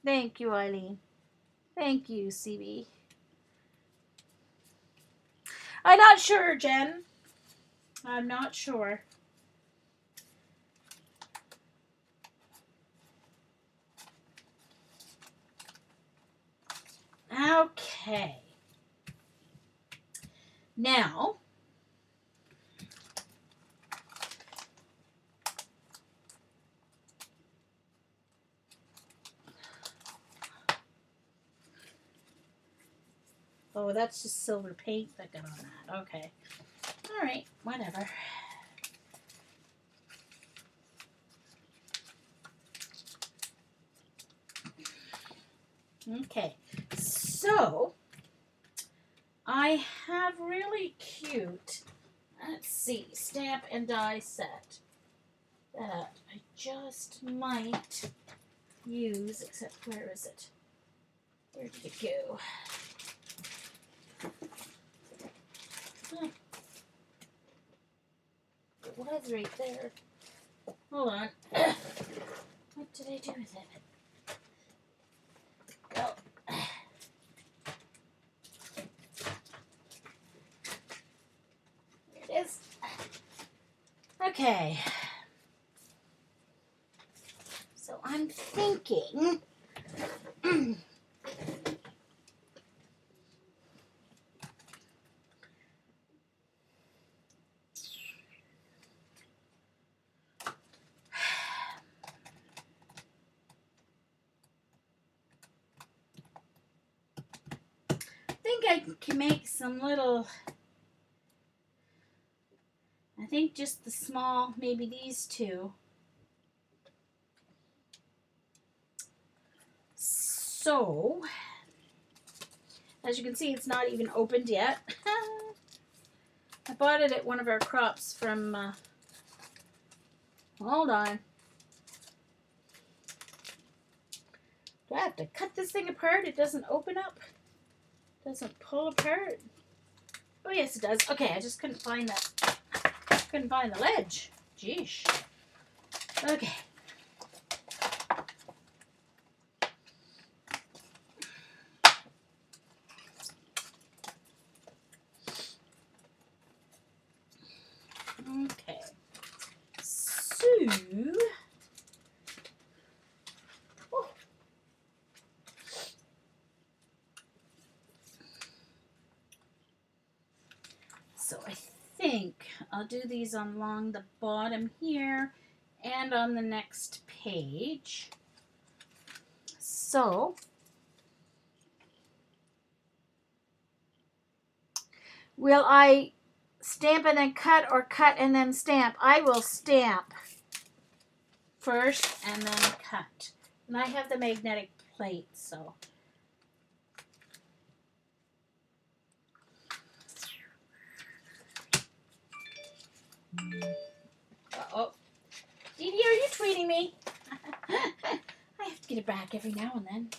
S1: Thank you, Eileen. Thank you, CB. I'm not sure, Jen. I'm not sure. Okay. Now, Oh, that's just silver paint that got on that. Okay. All right, whatever. Okay, so I have really cute, let's see, stamp and die set that I just might use, except where is it? Where did it go? Oh, it was right there. Hold on. What did I do with it? Oh. There it is. Okay. So I'm thinking I can make some little, I think just the small, maybe these two. So, as you can see, it's not even opened yet. I bought it at one of our crops from, hold on. Do I have to cut this thing apart? It doesn't open up? Doesn't pull apart? Oh yes, it does. Okay, I just couldn't find that. Couldn't find the ledge. Jeesh. Okay. Okay. So, oh. So I think I'll do these along the bottom here and on the next page. So, will I stamp and then cut, or cut and then stamp? I will stamp first and then cut. And I have the magnetic plate, so. Uh-oh. Dee Dee, are you tweeting me? I have to get it back every now and then.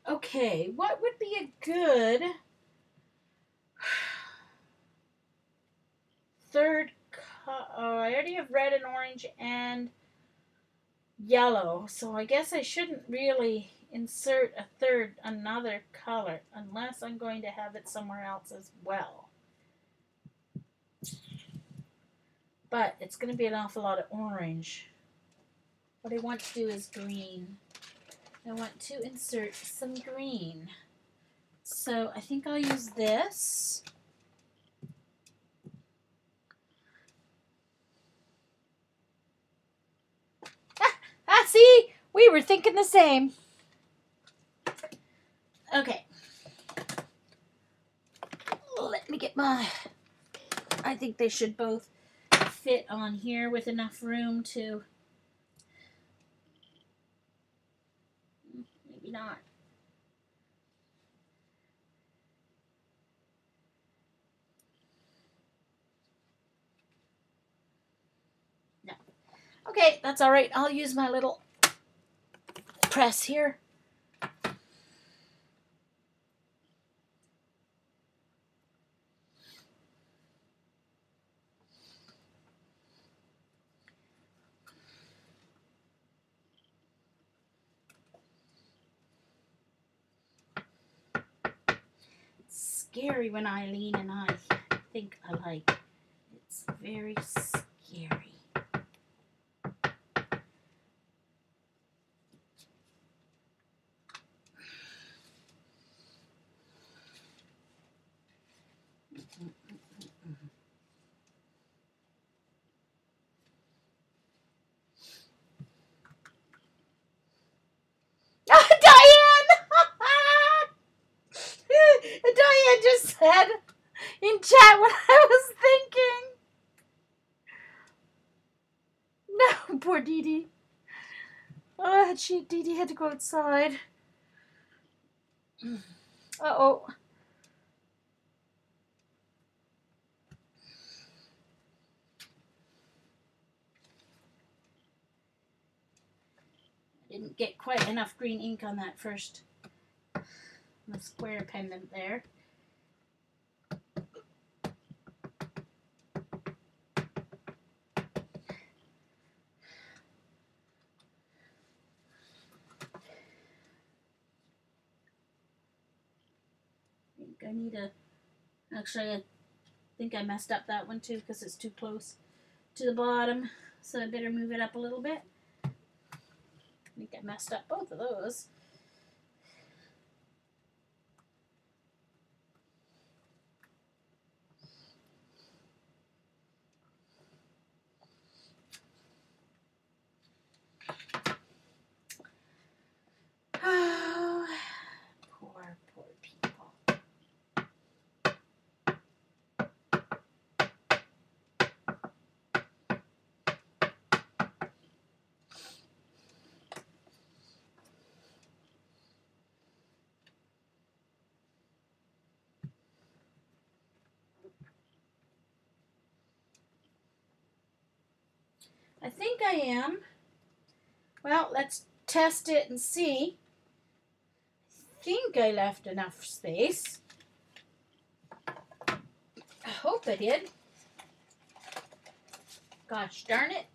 S1: Okay, what would be a good third color? Oh, I already have red and orange and yellow, so I guess I shouldn't really insert another color, unless I'm going to have it somewhere else as well. But it's going to be an awful lot of orange. What I want to do is green. I want to insert some green. So I think I'll use this. See? We were thinking the same. Okay. Let me get my... I think they should both fit on here with enough room to... Maybe not. No. Okay, that's all right. I'll use my little press here. It's scary when Eileen and I think alike. It's very scary. had just said in chat what I was thinking. No, poor Dee Dee. Oh, Dee Dee had to go outside. Uh-oh. Didn't get quite enough green ink on that first the square pendant there. I need a, actually I think I messed up that one too because it's too close to the bottom, so I better move it up a little bit. I think I messed up both of those. Oh, poor people. I think I am. Well, let's test it and see. I think I left enough space. I hope I did. Gosh darn it.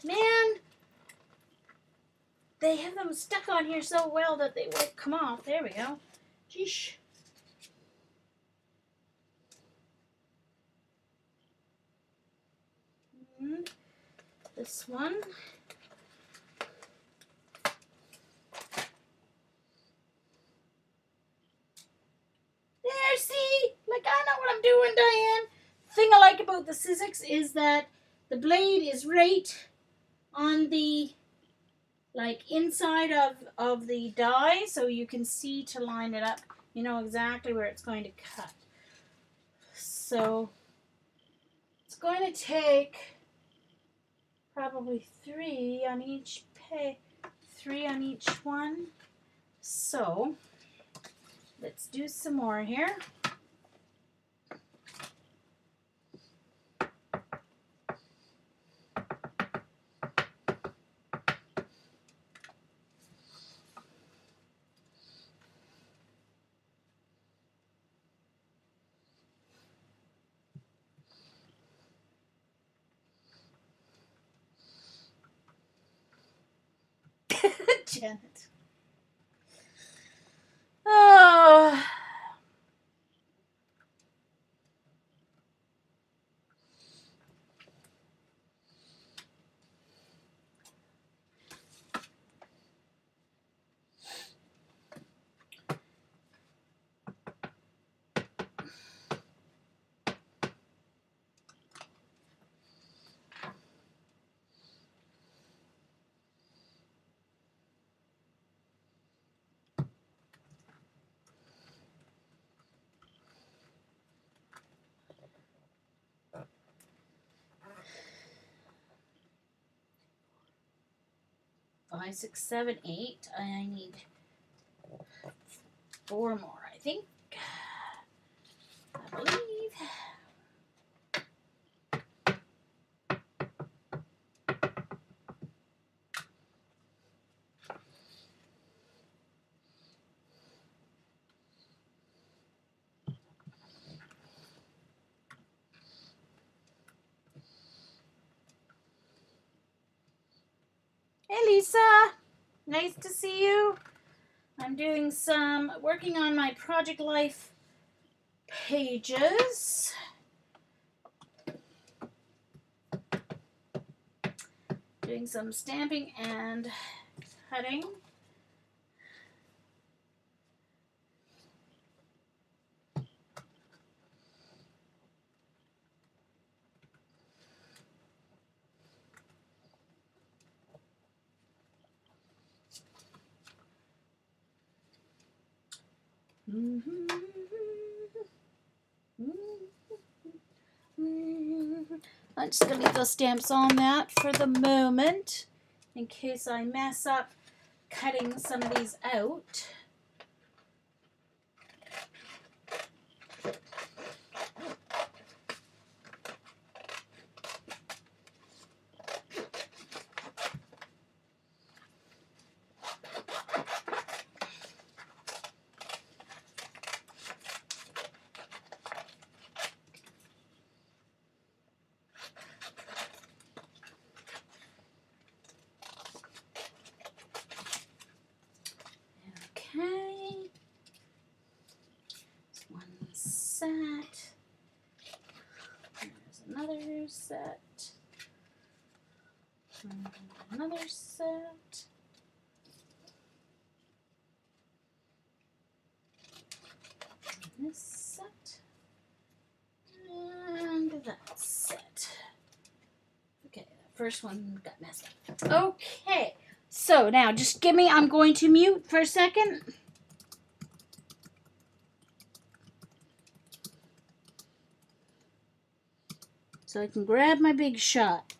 S1: Man, they have them stuck on here so well that they won't come off. There we go. Sheesh. And this one. There, see? Like, I know what I'm doing, Diane. The thing I like about the Sizzix is that the blade is right on the, like, inside of the die, so you can see to line it up. You know exactly where it's going to cut. So, it's going to take probably 3 on each one. So, let's do some more here. Janet. Oh. Five, 6, 7, 8. I need 4 more, I think. I believe. Hey, Lisa. Nice to see you. I'm doing some working on my Project Life pages. Doing some stamping and cutting. I'm just going to leave those stamps on that for the moment in case I mess up cutting some of these out. Okay, that's one set. There's another set. Another set. This set. And that set. Okay, that first one got messed up. Okay, so now just give me, I'm going to mute for a second. So I can grab my big shot.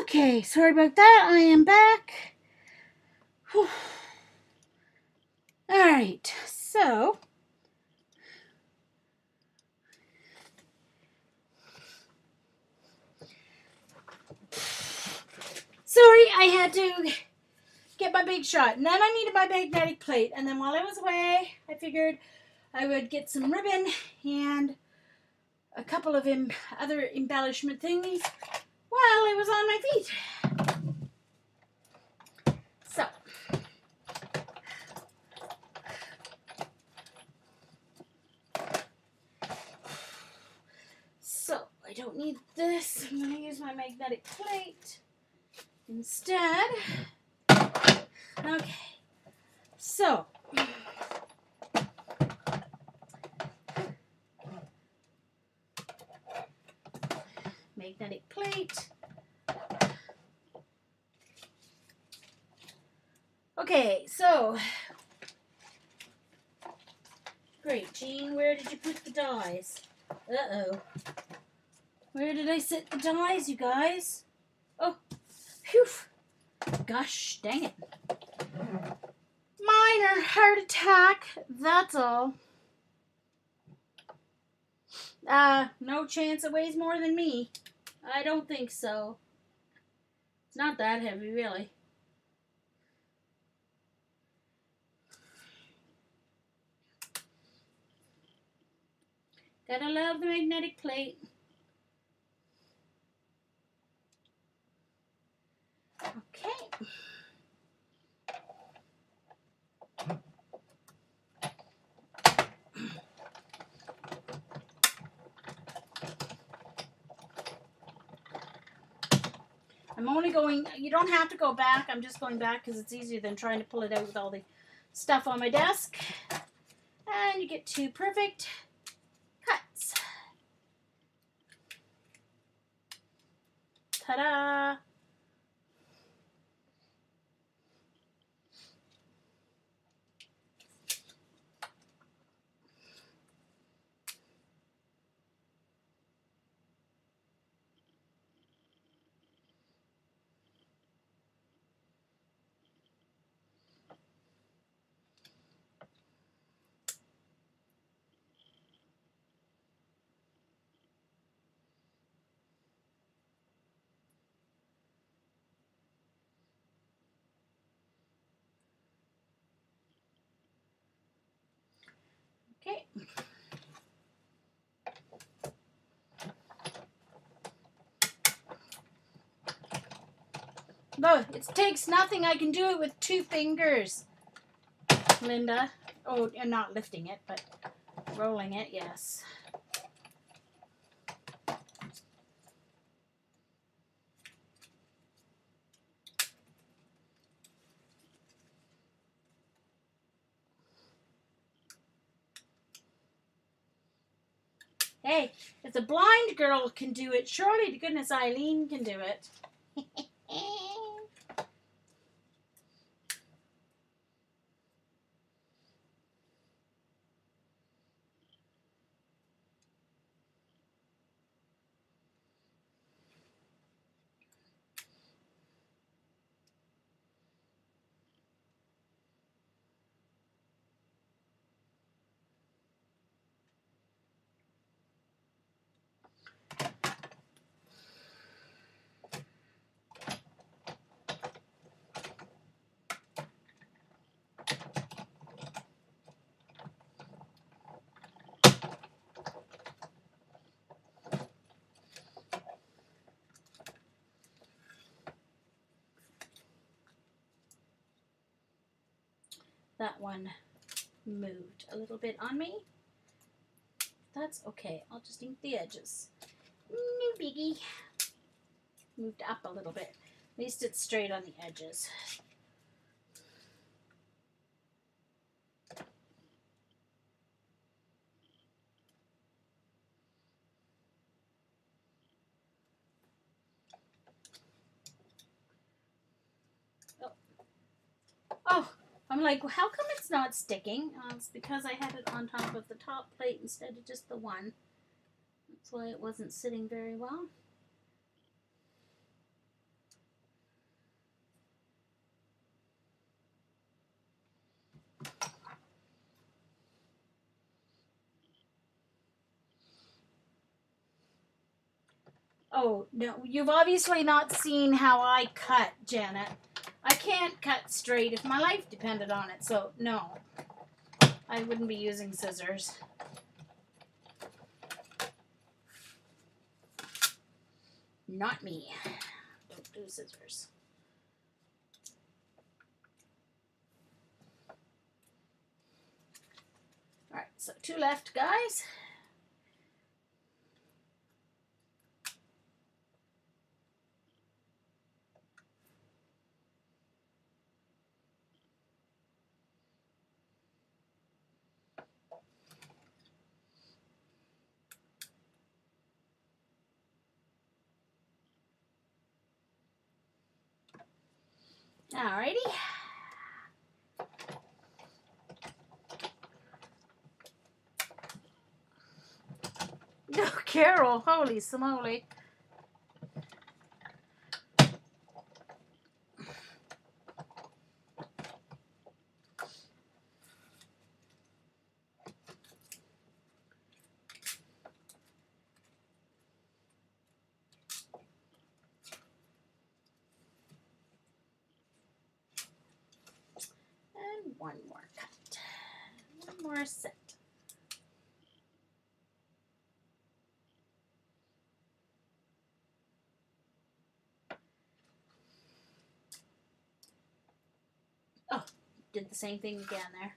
S1: Okay, sorry about that. I am back. Whew. All right, so sorry, I had to get my big shot, and then I needed my magnetic plate. And then while I was away, I figured I would get some ribbon and a couple of other embellishment things while I was on my feet. So I don't need this. I'm going to use my magnetic plate instead. Okay. So magnetic plate. Okay, so great, Jean. Where did you put the dies? Uh-oh. Where did I set the dies, you guys? Oh, phew. Gosh, dang it. Minor heart attack, that's all. No chance it weighs more than me. I don't think so. It's not that heavy, really. Gotta love the magnetic plate. Okay. I'm only going, you don't have to go back. I'm just going back because it's easier than trying to pull it out with all the stuff on my desk. And you get 2 perfect cuts. Ta-da! Okay. Look, it takes nothing. I can do it with 2 fingers. Linda. Oh, and not lifting it, but rolling it, yes. Hey, if the blind girl can do it, surely to goodness Eileen can do it. That one moved a little bit on me. That's okay. I'll just ink the edges. No biggie. Moved up a little bit. At least it's straight on the edges. Oh, I'm like, well, how come it's not sticking? It's because I had it on top of the top plate instead of just the one. That's why it wasn't sitting very well. Oh, no, you've obviously not seen how I cut, Janet. I can't cut straight if my life depended on it, so no. I wouldn't be using scissors. Not me. Don't do scissors. Alright, so 2 left, guys. Alrighty. No, Carol, holy smoly. And one more cut. One more set. Oh, did the same thing again there.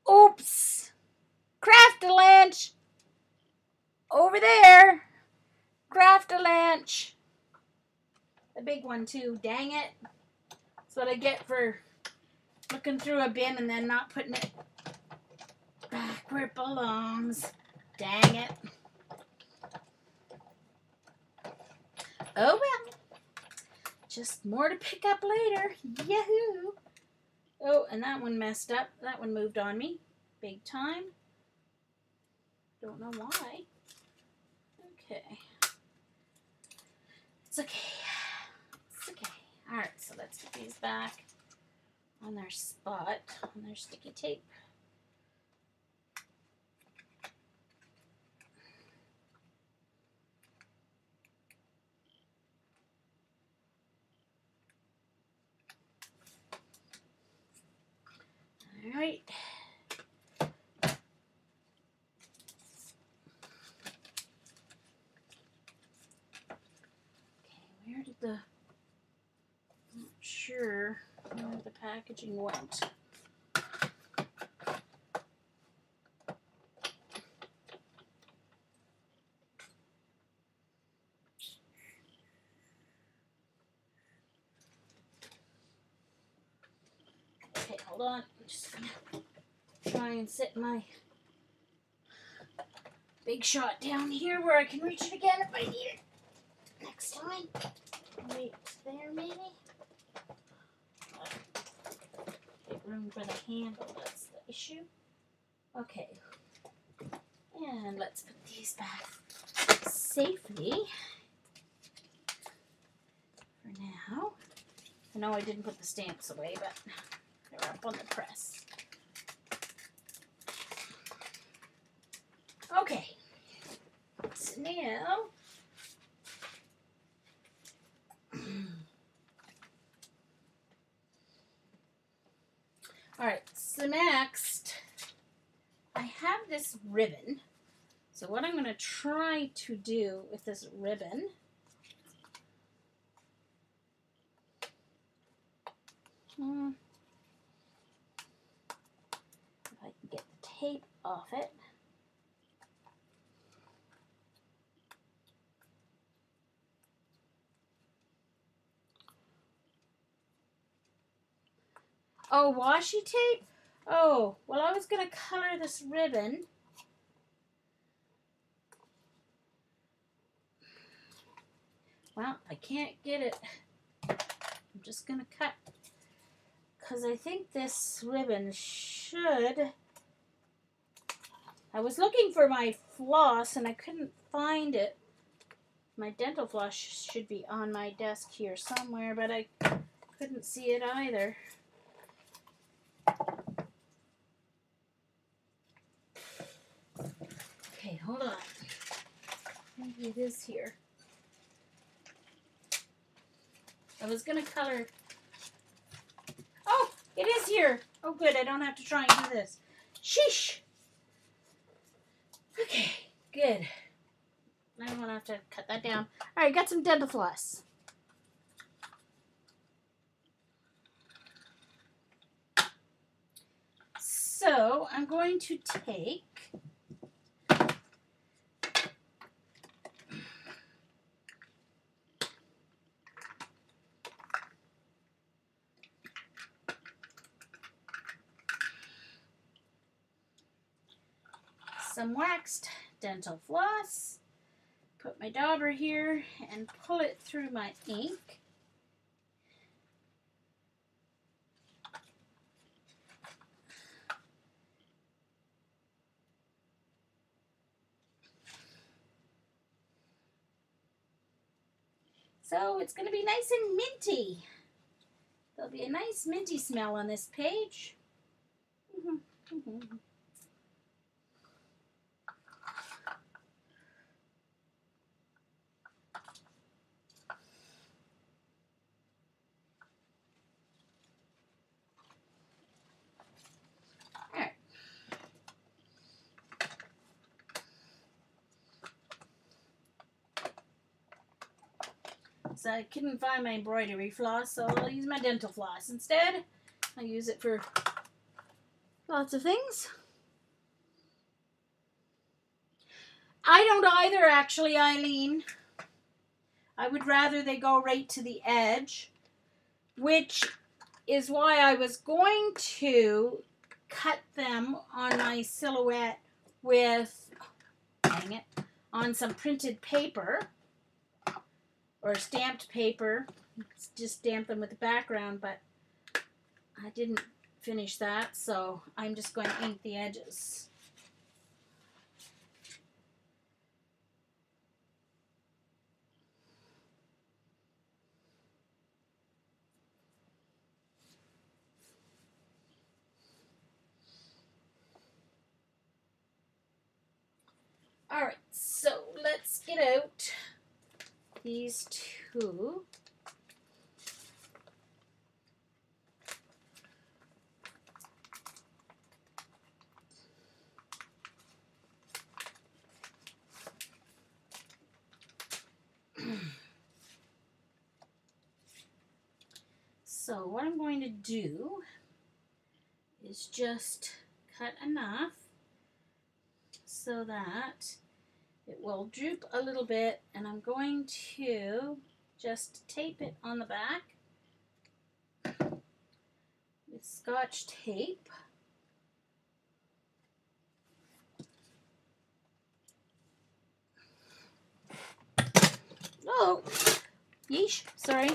S1: Oops! Craft-a-Lanch! Over there! Craft-a-Lanch! A big one, too. Dang it. That's what I get for looking through a bin and then not putting it back where it belongs. Dang it. Oh well. Just more to pick up later. Yahoo! Oh, and that one messed up. That one moved on me. Big time. Don't know why. Okay. It's okay. It's okay. Alright, so let's get these back on their spot, on their sticky tape. Alright. Where did the, I'm not sure where the packaging went. Okay, hold on. I'm just gonna try and sit my Big Shot down here where I can reach it again if I need it next time. Right there, maybe. Make room for the handle, that's the issue. Okay. And let's put these back safely for now. I know I didn't put the stamps away, but they're up on the press. Okay. So now, alright, so next, I have this ribbon. So what I'm going to try to do with this ribbon if I can get the tape off it. Oh, washi tape? Oh, well, I was going to color this ribbon. Well, I can't get it. I'm just going to cut because I think this ribbon should... I was looking for my floss and I couldn't find it. My dental floss should be on my desk here somewhere, but I couldn't see it either. Okay, hold on. Maybe it is here. I was going to color... Oh, it is here. Oh, good. I don't have to try and do this. Sheesh. Okay, good. I don't want to have to cut that down. All right, got some dental floss. So I'm going to take some waxed dental floss, put my dauber here, and pull it through my ink. So it's going to be nice and minty. There'll be a nice minty smell on this page. So I couldn't find my embroidery floss, so I'll use my dental floss instead. I use it for lots of things. I don't either, actually, Eileen. I would rather they go right to the edge, which is why I was going to cut them on my silhouette with, dang it, on some printed paper or stamped paper. Just stamp them with the background, but I didn't finish that, so I'm just going to ink the edges. All right, so let's get out these two. So what I'm going to do is just cut enough so that it will droop a little bit, and I'm going to just tape it on the back with Scotch tape. Oh, yeesh, sorry.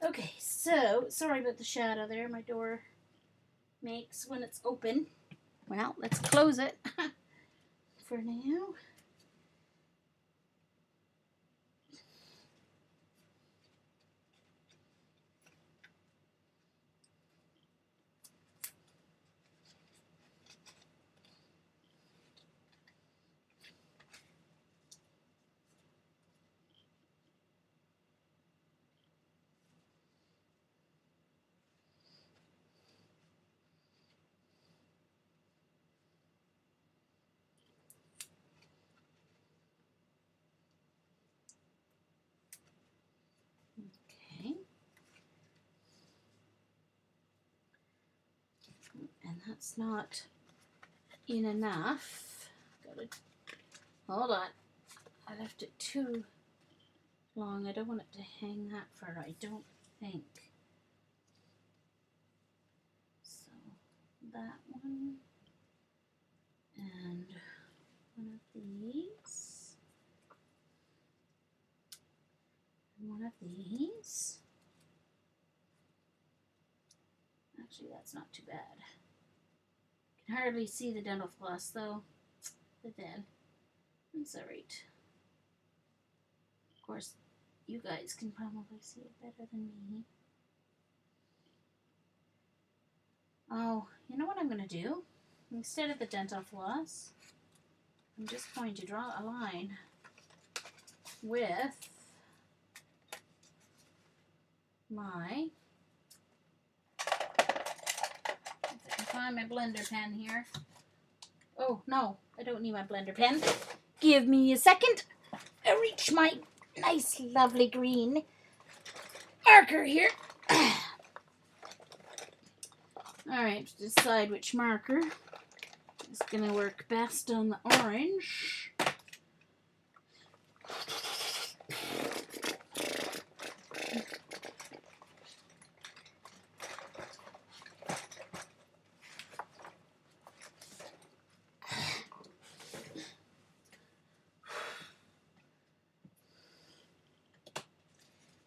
S1: Okay, so, sorry about the shadow there my door makes when it's open. Well, let's close it for now. Okay. And that's not in enough. Hold on. I left it too long. I don't want it to hang that far, I don't think. that one. And one of these. And one of these. Actually, that's not too bad. Can hardly see the dental floss though. But then, it's alright. Of course, you guys can probably see it better than me. Oh, you know what I'm going to do? Instead of the dental floss, I'm just going to draw a line with my, if I can find my blender pen here. Oh, no, I don't need my blender pen. Give me a second. I reach my nice, lovely green marker here. Alright, to decide which marker is going to work best on the orange.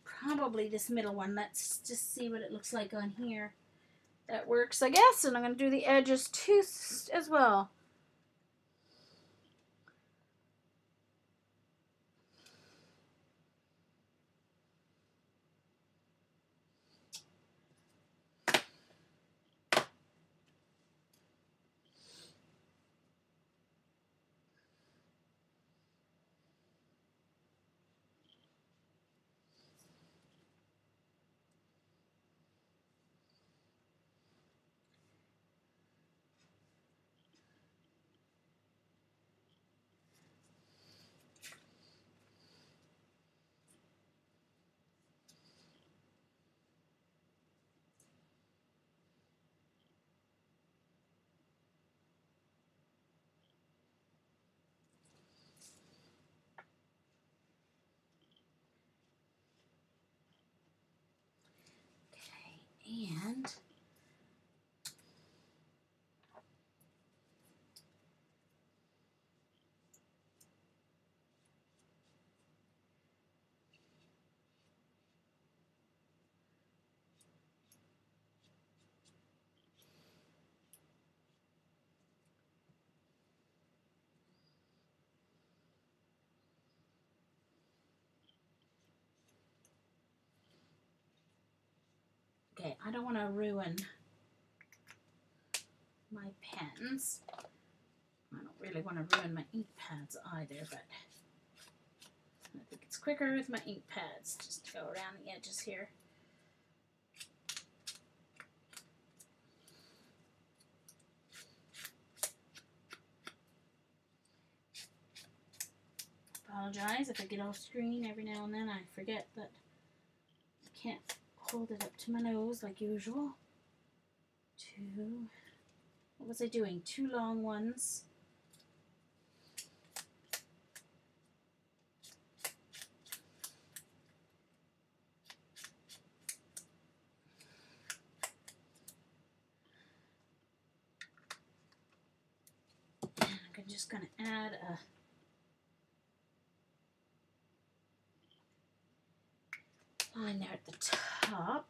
S1: Probably this middle one. Let's just see what it looks like on here. That works, I guess, and I'm going to do the edges too as well. And okay, I don't want to ruin my pens. I don't really want to ruin my ink pads either, but I think it's quicker with my ink pads just to go around the edges here. Apologize if I get off screen every now and then. I forget that I can't hold it up to my nose like usual. What was I doing? 2 long ones. And I'm just going to add a line there at the top.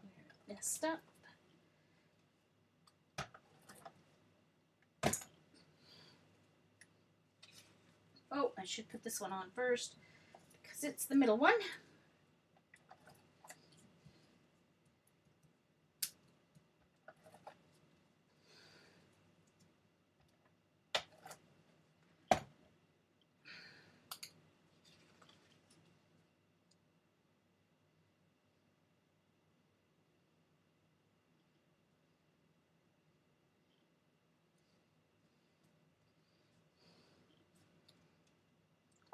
S1: Where it messed up. Oh, I should put this one on first because it's the middle one.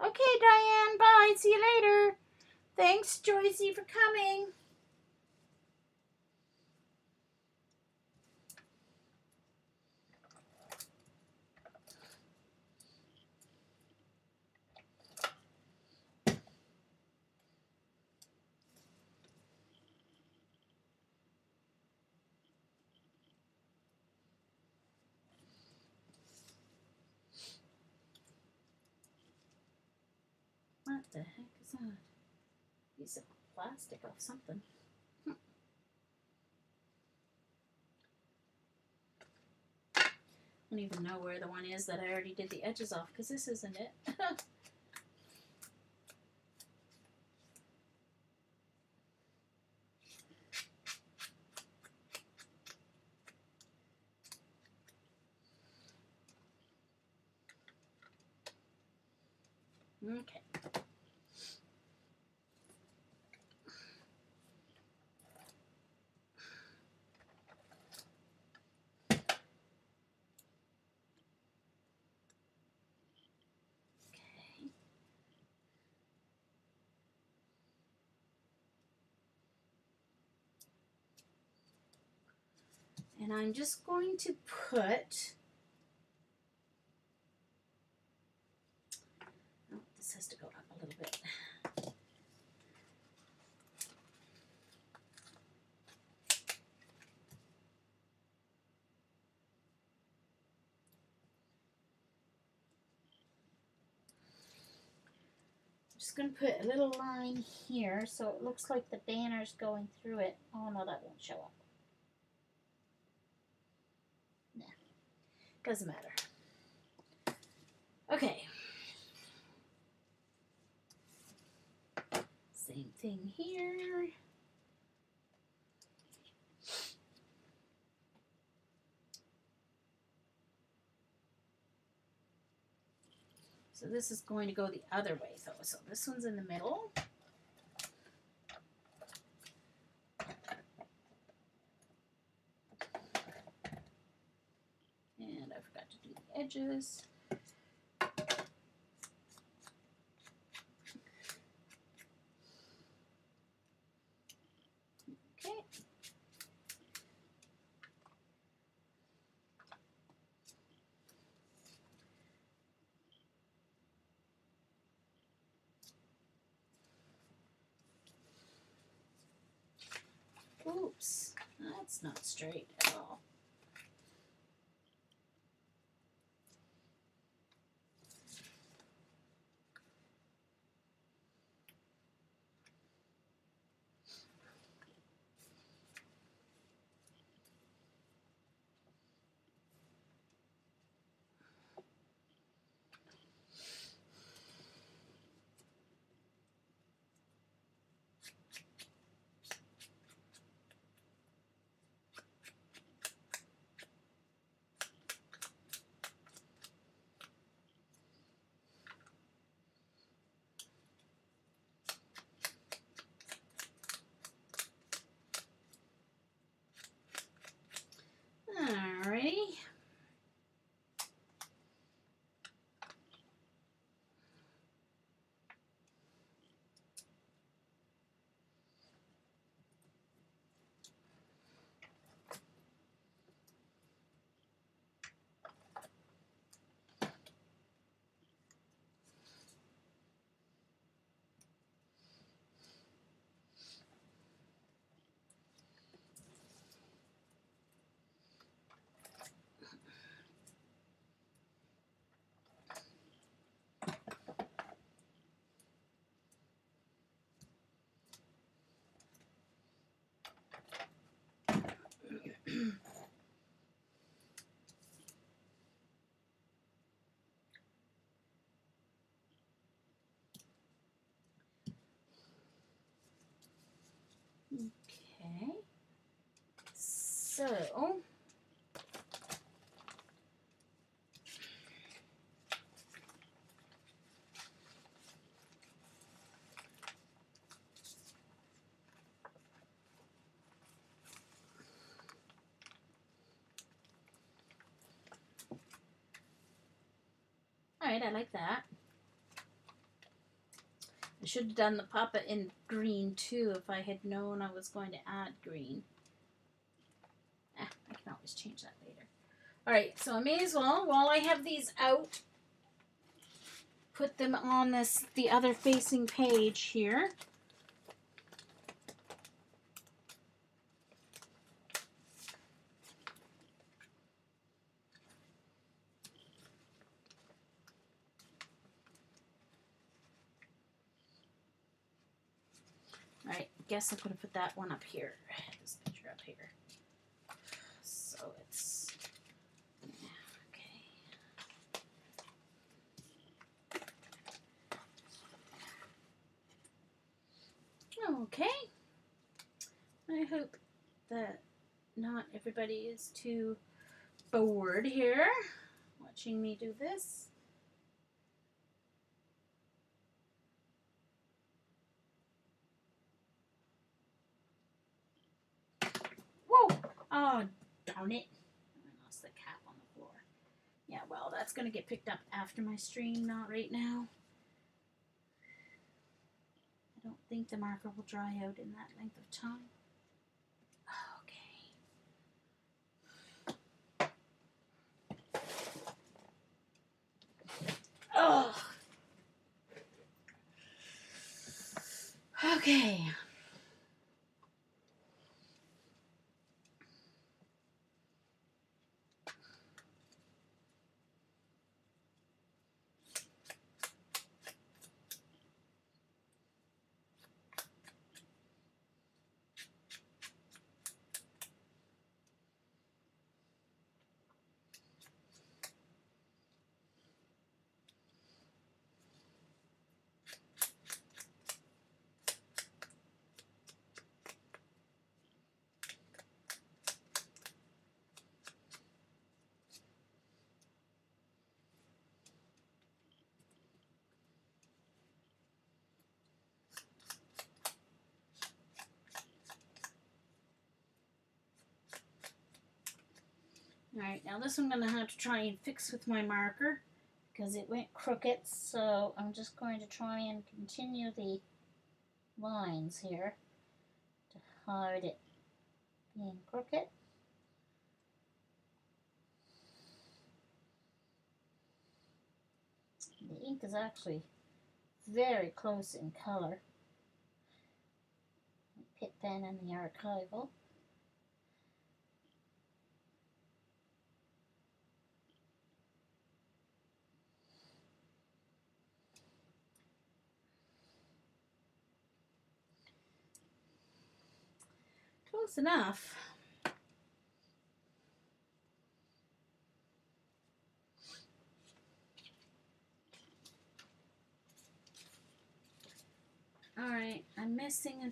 S1: Okay, Diane, bye. See you later. Thanks, Joycey, for coming. What the heck is that? Piece of plastic off something. I don't even know where the one is that I already did the edges off, because this isn't it. Okay. And I'm just going to put, oh, this has to go up a little bit. I'm just going to put a little line here so it looks like the banner's going through it. Oh no, that won't show up. Nah, doesn't matter. Okay. Same thing here. So this is going to go the other way though. So this one's in the middle. And I forgot to do the edges. Okay. Oops, that's not straight at all. Alrighty. Okay. So alright, I like that. I should have done the papa in green too if I had known I was going to add green. I can always change that later. Alright, so I may as well, while I have these out, put them on the other facing page here. guess I'm going to put that one up here. This picture up here. So it's, okay. Okay. I hope that not everybody is too bored here watching me do this. Whoa! Oh, darn it. I lost the cap on the floor. Yeah, well, that's going to get picked up after my stream, not right now. I don't think the marker will dry out in that length of time. Okay. Oh. Okay. Alright, now this I'm going to have to try and fix with my marker because it went crooked, so I'm just going to try and continue the lines here to hide it being crooked. The ink is actually very close in color. Pitt pen and the archival. Close enough. Alright, I'm missing a...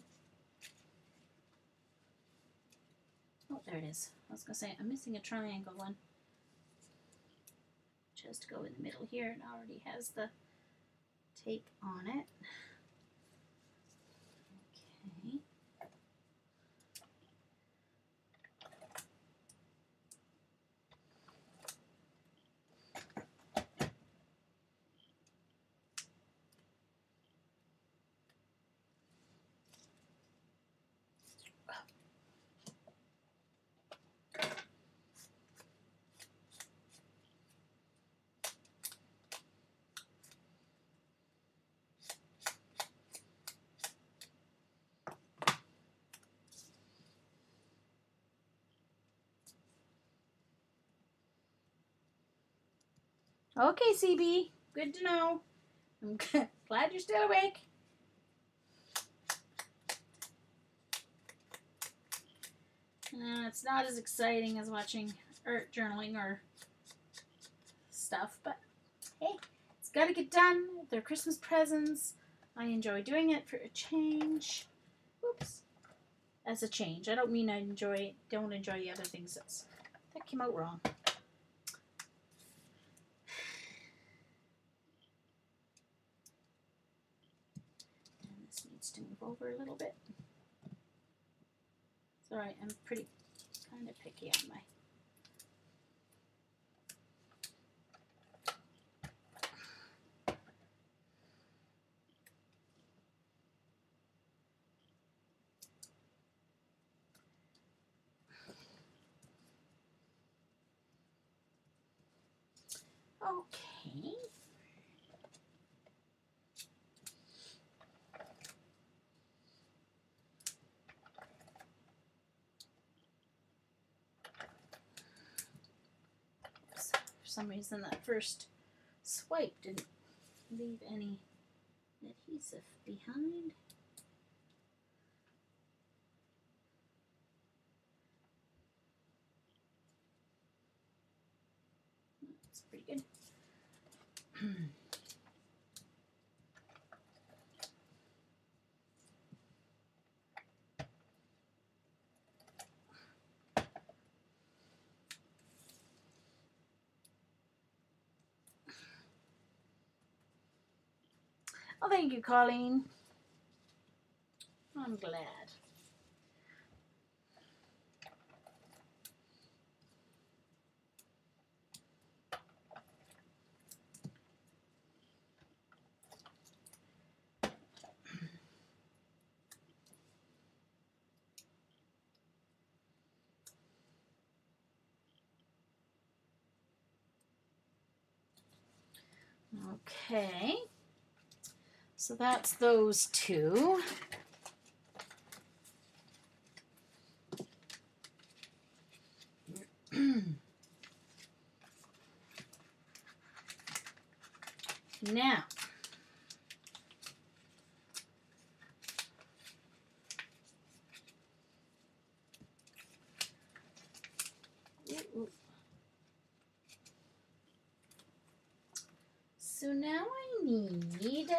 S1: Oh, there it is. I was going to say, I'm missing a triangle one. Just go in the middle here. It already has the tape on it. Okay. Okay, CB. Good to know. I'm glad you're still awake. It's not as exciting as watching art journaling or stuff, but hey, it's got to get done. They're Christmas presents. I enjoy doing it for a change. Oops. As a change. I don't mean I don't enjoy the other things. That came out wrong. And this needs to move over a little bit. It's alright, I'm pretty kind of picky on my... Okay. For some reason that first swipe didn't leave any adhesive behind. That's pretty good. Oh, thank you, Colleen. I'm glad. Okay. So that's those two. Now, so now I need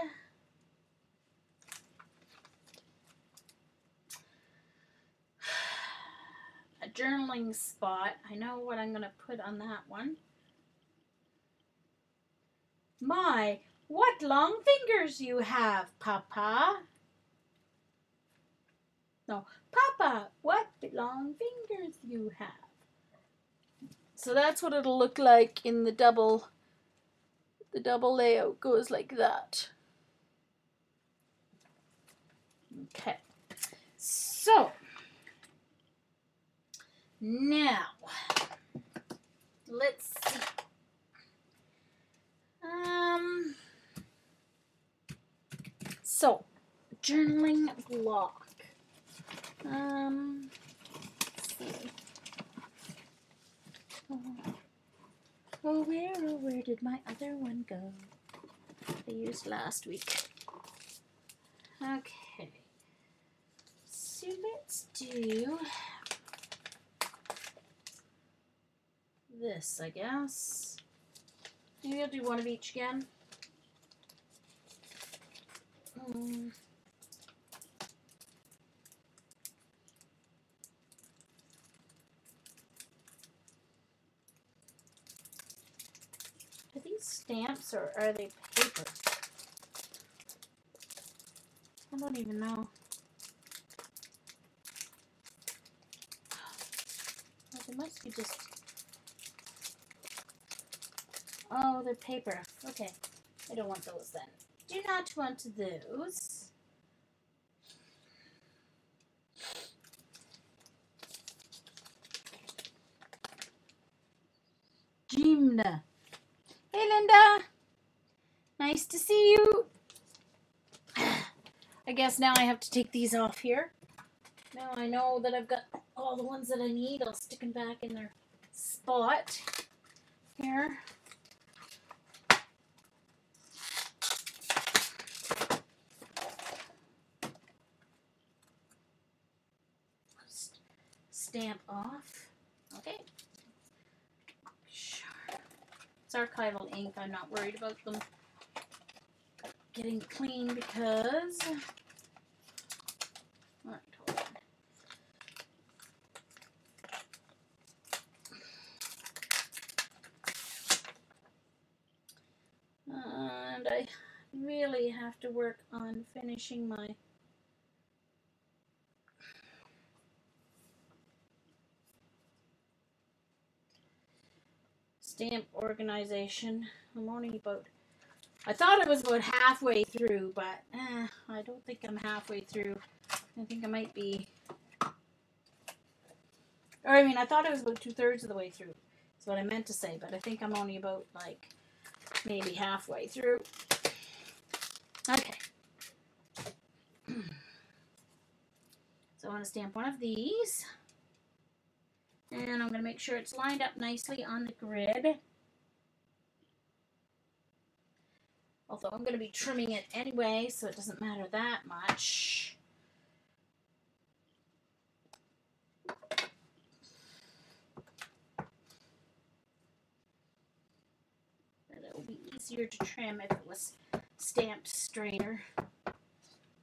S1: a journaling spot. I know what I'm going to put on that one. My, what long fingers you have, Papa. No, Papa, what long fingers you have. So that's what it'll look like in the double. The double layout goes like that. Okay. So now let's see. So journaling block. Let's see. Oh, where did my other one go? I used last week. Okay. So let's do this, I guess. Maybe I'll do one of each again. Are these stamps or are they paper? I don't even know. Oh, they must be just... Oh, they're paper. Okay. I don't want those then. Do not want those. Gymna. Hey, Linda. Nice to see you. I guess now I have to take these off here. Now I know that I've got all the ones that I need. I'll stick them back in their spot here. Stamp off. Okay. Sure. It's archival ink. I'm not worried about them getting clean because... Alright, hold on. And I really have to work on finishing my stamp organization. I'm only about... I thought it was about halfway through, but I don't think I'm halfway through. I think I might be... Or I mean, I thought it was about 2/3 of the way through. That's what I meant to say, but I think I'm only about, like, maybe halfway through. Okay. So I want to stamp one of these. And I'm going to make sure it's lined up nicely on the grid. Although I'm going to be trimming it anyway, so it doesn't matter that much. easier to trim if it was stamped straighter.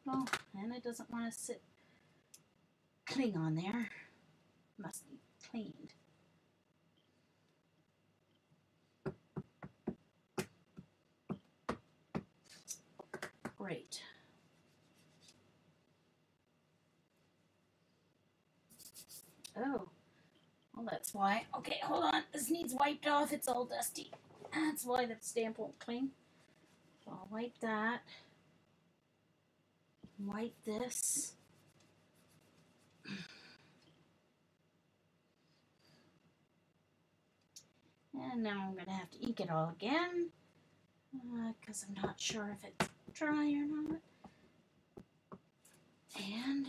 S1: Oh, and it doesn't want to sit cling on there. Must be cleaned. Great. Oh, well, that's why. Okay, hold on. This needs wiped off. It's all dusty. That's why that stamp won't clean. So I'll wipe that. Wipe this. And now I'm going to have to ink it all again because I'm not sure if it's dry or not. And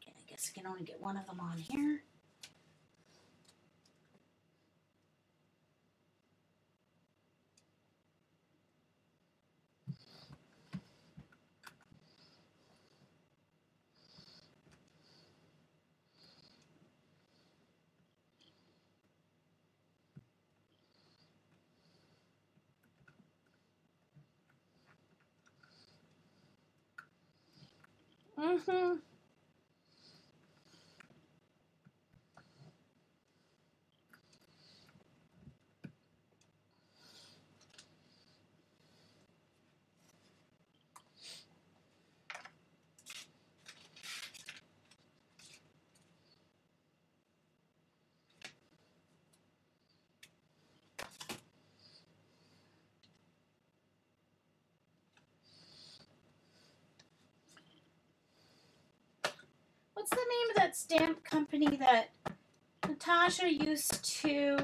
S1: okay, I guess I can only get one of them on here. Mm-hmm. What's the name of that stamp company that Natasha used to?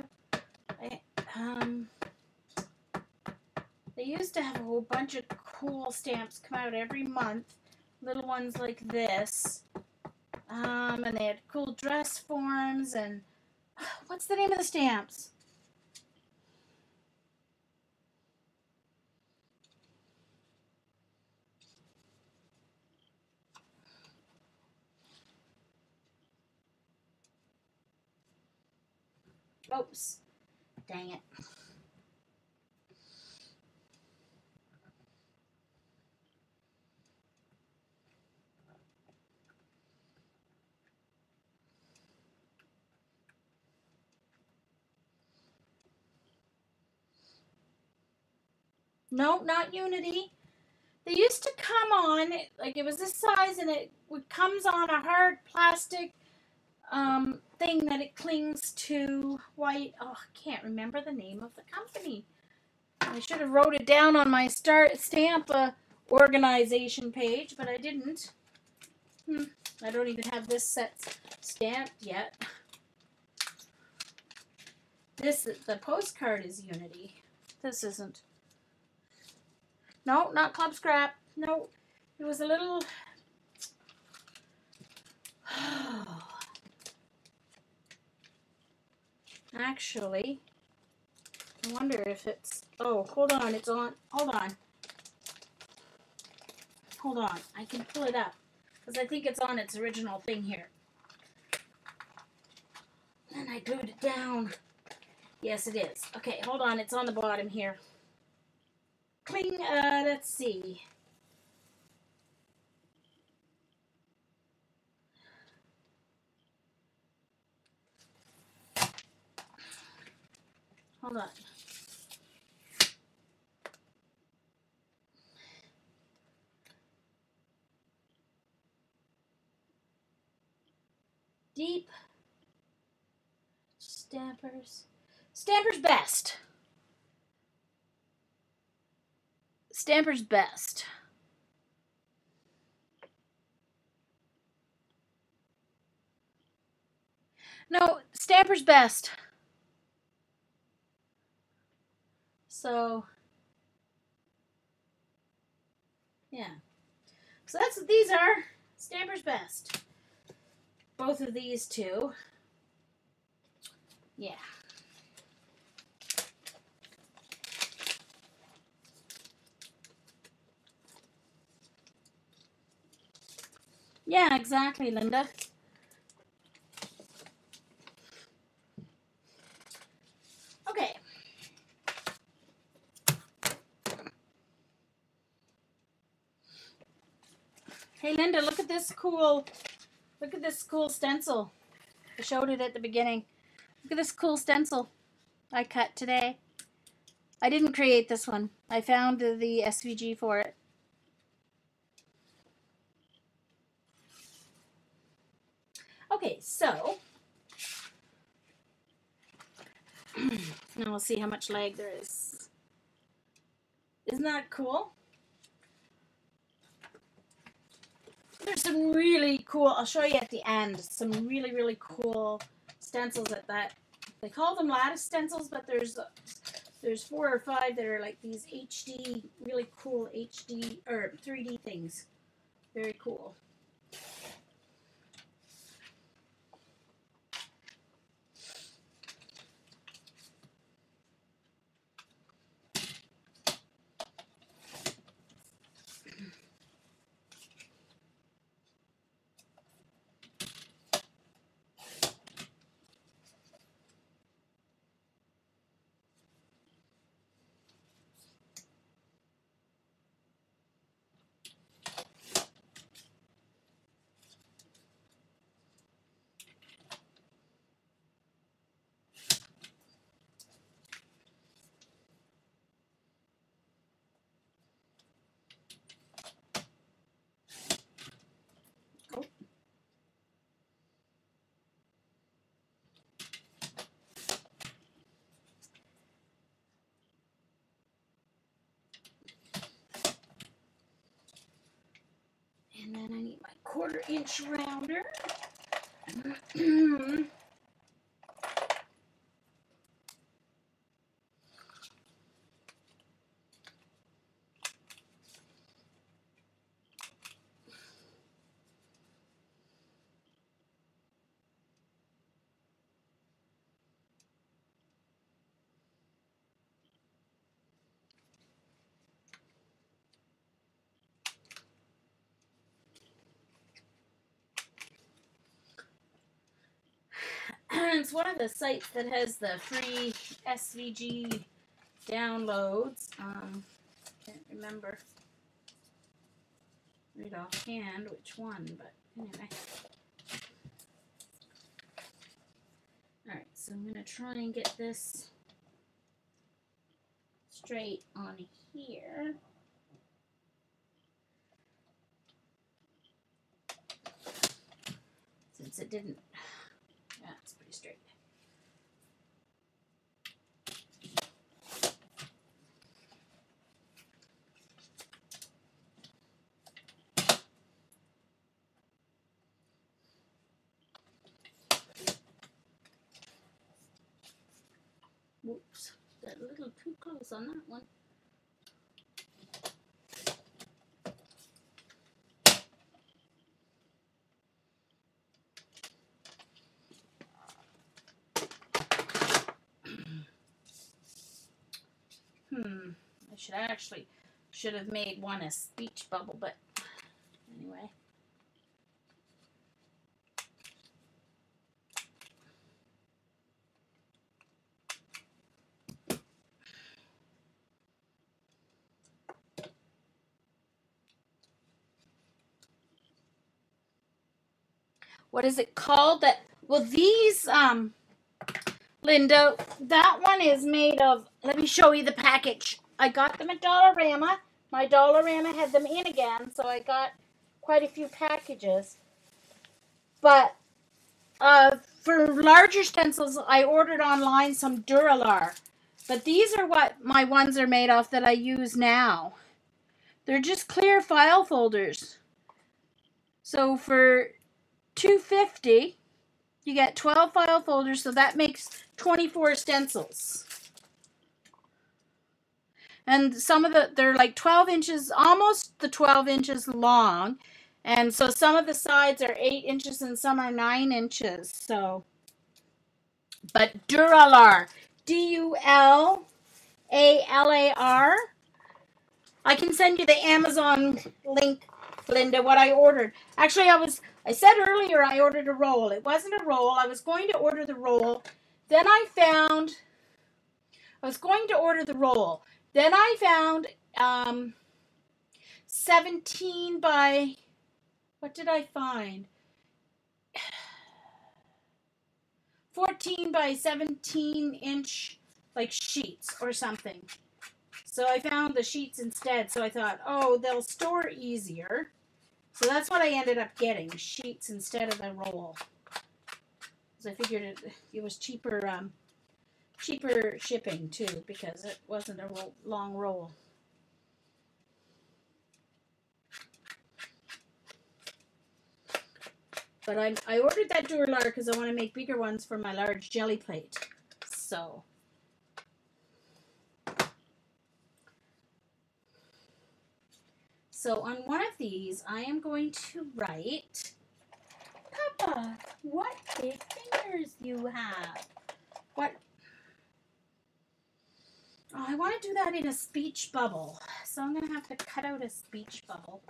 S1: They used to have a whole bunch of cool stamps come out every month, little ones like this. And they had cool dress forms and what's the name of the stamps? Oops. Dang it. No, not Unity. They used to come on, like it was this size and it comes on a hard plastic thing that it clings to white. Oh, I can't remember the name of the company. I should have wrote it down on my stamp organization page, but I didn't. I don't even have this set stamped yet. The postcard is Unity. This isn't. No, not Club Scrap. No, it was a little. Actually, I wonder if it's. Oh, hold on. It's on. Hold on. Hold on. I can pull it up because I think it's on its original thing here. And I glued it down. Yes, it is. Okay, hold on. It's on the bottom here. Cling. Let's see. Hold on. Deep. Stampers. Stampers Best. Stampers Best. No, Stampers Best. So, yeah. So that's what these are. Stampers Best. Both of these two. Yeah. Yeah, exactly, Linda. Okay. Hey, Linda, look at this cool stencil. I showed it at the beginning. Look at this cool stencil I cut today. I didn't create this one. I found the SVG for it. Okay, so now we'll see how much lag there is. Isn't that cool? There's some really cool, I'll show you at the end, some really, really cool stencils at that. They call them lattice stencils, but there's 4 or 5 that are like these HD, really cool HD or 3D things. Very cool. And then I need my 1/4 inch rounder. It's one of the sites that has the free SVG downloads. Can't remember right offhand which one, but anyway. Alright, so I'm going to try and get this straight on here. Since it didn't, yeah, it's pretty straight. Whoops, got a little too close on that one. I should have made one a speech bubble, but anyway. What is it called? That, well, these, Linda, that one is made of, let me show you the package. I got them at Dollarama. My Dollarama had them in again, so I got quite a few packages. But for larger stencils, I ordered online some Duralar. But these are what my ones are made of that I use now. They're just clear file folders. So for $2.50, you get 12 file folders, so that makes 24 stencils. And some of they're like 12 inches, almost the 12 inches long. And so some of the sides are 8 inches and some are 9 inches. So, but Duralar, Dulalar. I can send you the Amazon link Linda, what I ordered. Actually, I said earlier I ordered a roll. It wasn't a roll. I was going to order the roll. Then I was going to order the roll. Then I found 17 by, what did I find? 14 by 17 inch like sheets or something. So I found the sheets instead. So I thought, oh, they'll store easier. So that's what I ended up getting, sheets instead of the roll. Because I figured it was cheaper shipping too, because it wasn't a long roll. But I ordered that Durlar because I want to make bigger ones for my large jelly plate. So on one of these, I am going to write, Papa, what big fingers you have. What? Oh, I want to do that in a speech bubble. So I'm going to have to cut out a speech bubble.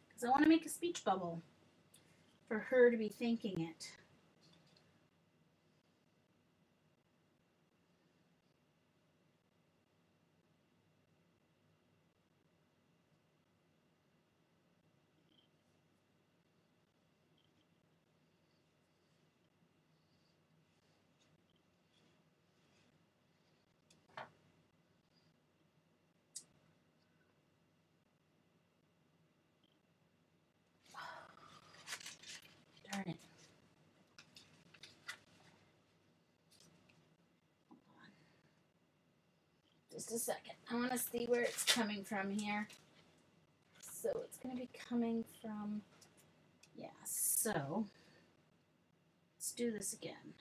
S1: Because I want to make a speech bubble for her to be thinking it. Darn it. Hold on. Just a second. I want to see where it's coming from here. So it's going to be coming from, yeah, so let's do this again.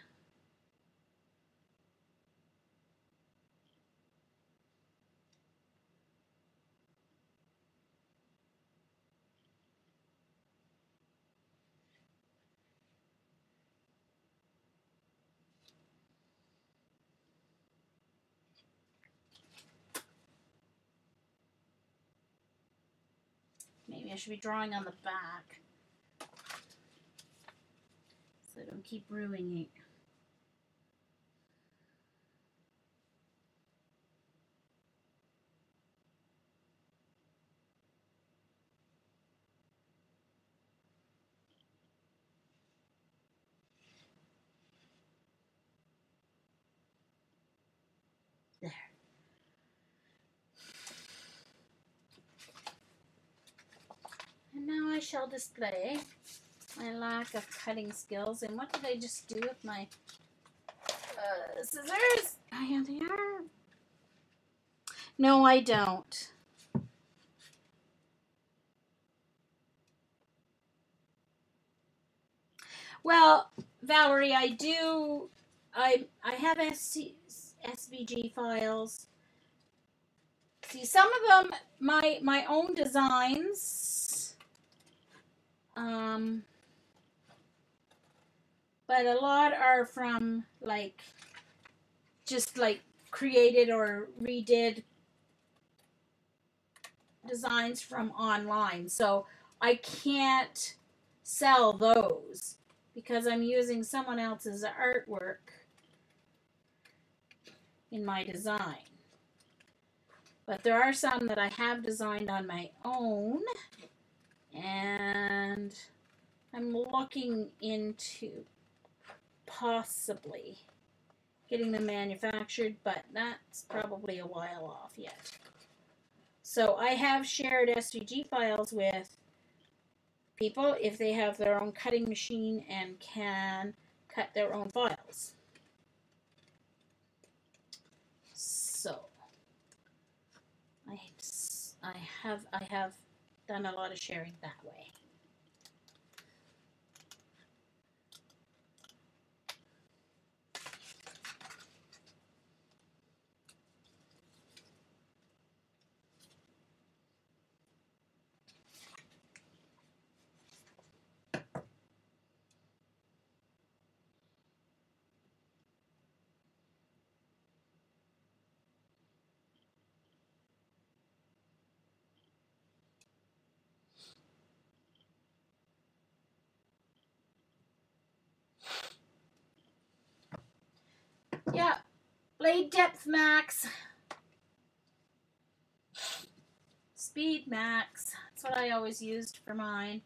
S1: Maybe I should be drawing on the back so I don't keep ruining it. There. And now I shall display my lack of cutting skills. And what did I just do with my scissors? Oh, yeah, they are. No, I don't. Well, Valerie, I do. I have SVG files. See, some of them my own designs. But a lot are from just created or redid designs from online. So I can't sell those because I'm using someone else's artwork in my design. But there are some that I have designed on my own, and I'm looking into possibly getting them manufactured, but that's probably a while off yet. So I have shared SVG files with people if they have their own cutting machine and can cut their own files. So I have done a lot of sharing that way. Yeah, blade depth max, speed max. That's what I always used for mine.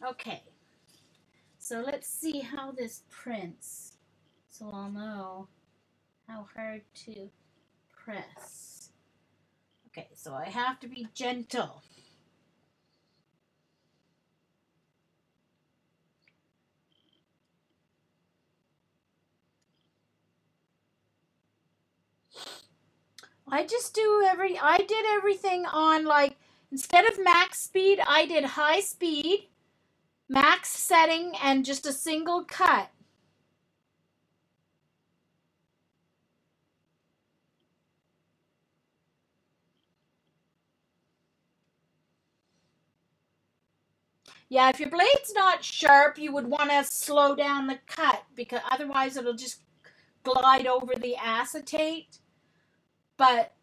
S1: Okay, so let's see how this prints, so I'll know how hard to press. Okay, so I have to be gentle. I did everything on, like, instead of max speed, I did high speed, max setting, and just a single cut. Yeah, if your blade's not sharp, you would want to slow down the cut, because otherwise it'll just glide over the acetate. But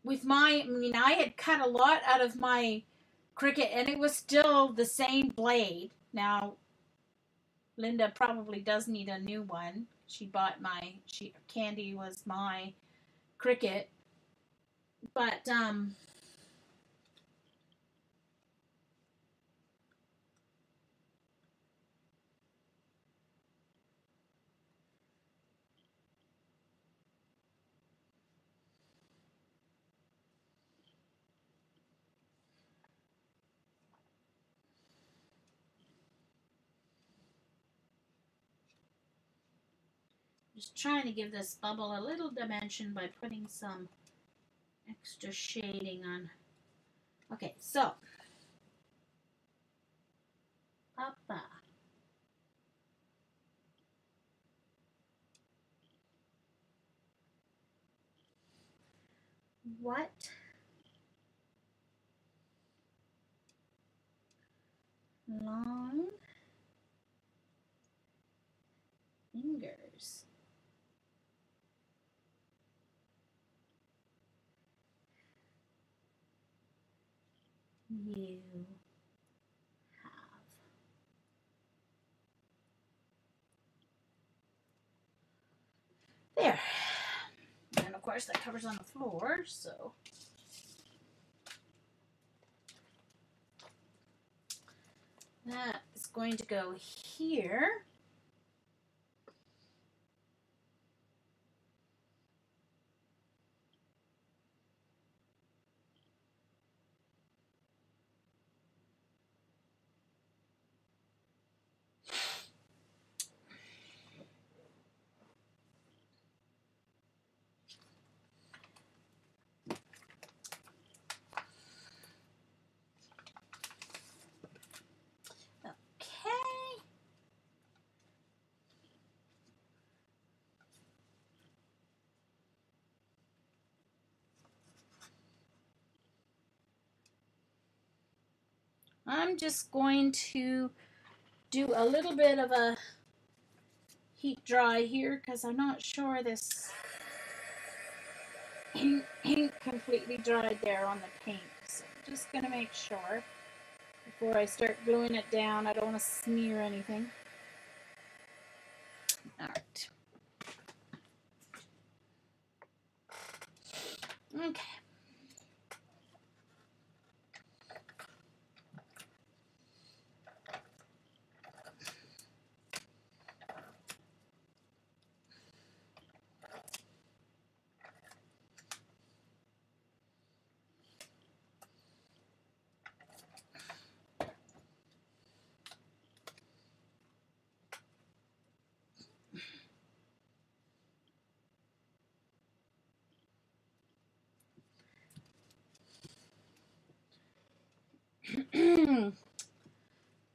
S1: with I had cut a lot out of my Cricut, and it was still the same blade. Now, Linda probably does need a new one. Candy was my Cricut, but just trying to give this bubble a little dimension by putting some extra shading on. Okay, so Papa. What long fingers you have? There. And of course that covers on the floor, so that is going to go here. Okay. I'm just going to do a little bit of a heat dry here because I'm not sure this ink completely dried there on the paint. So I'm just going to make sure before I start gluing it down. I don't want to smear anything. All right. Okay.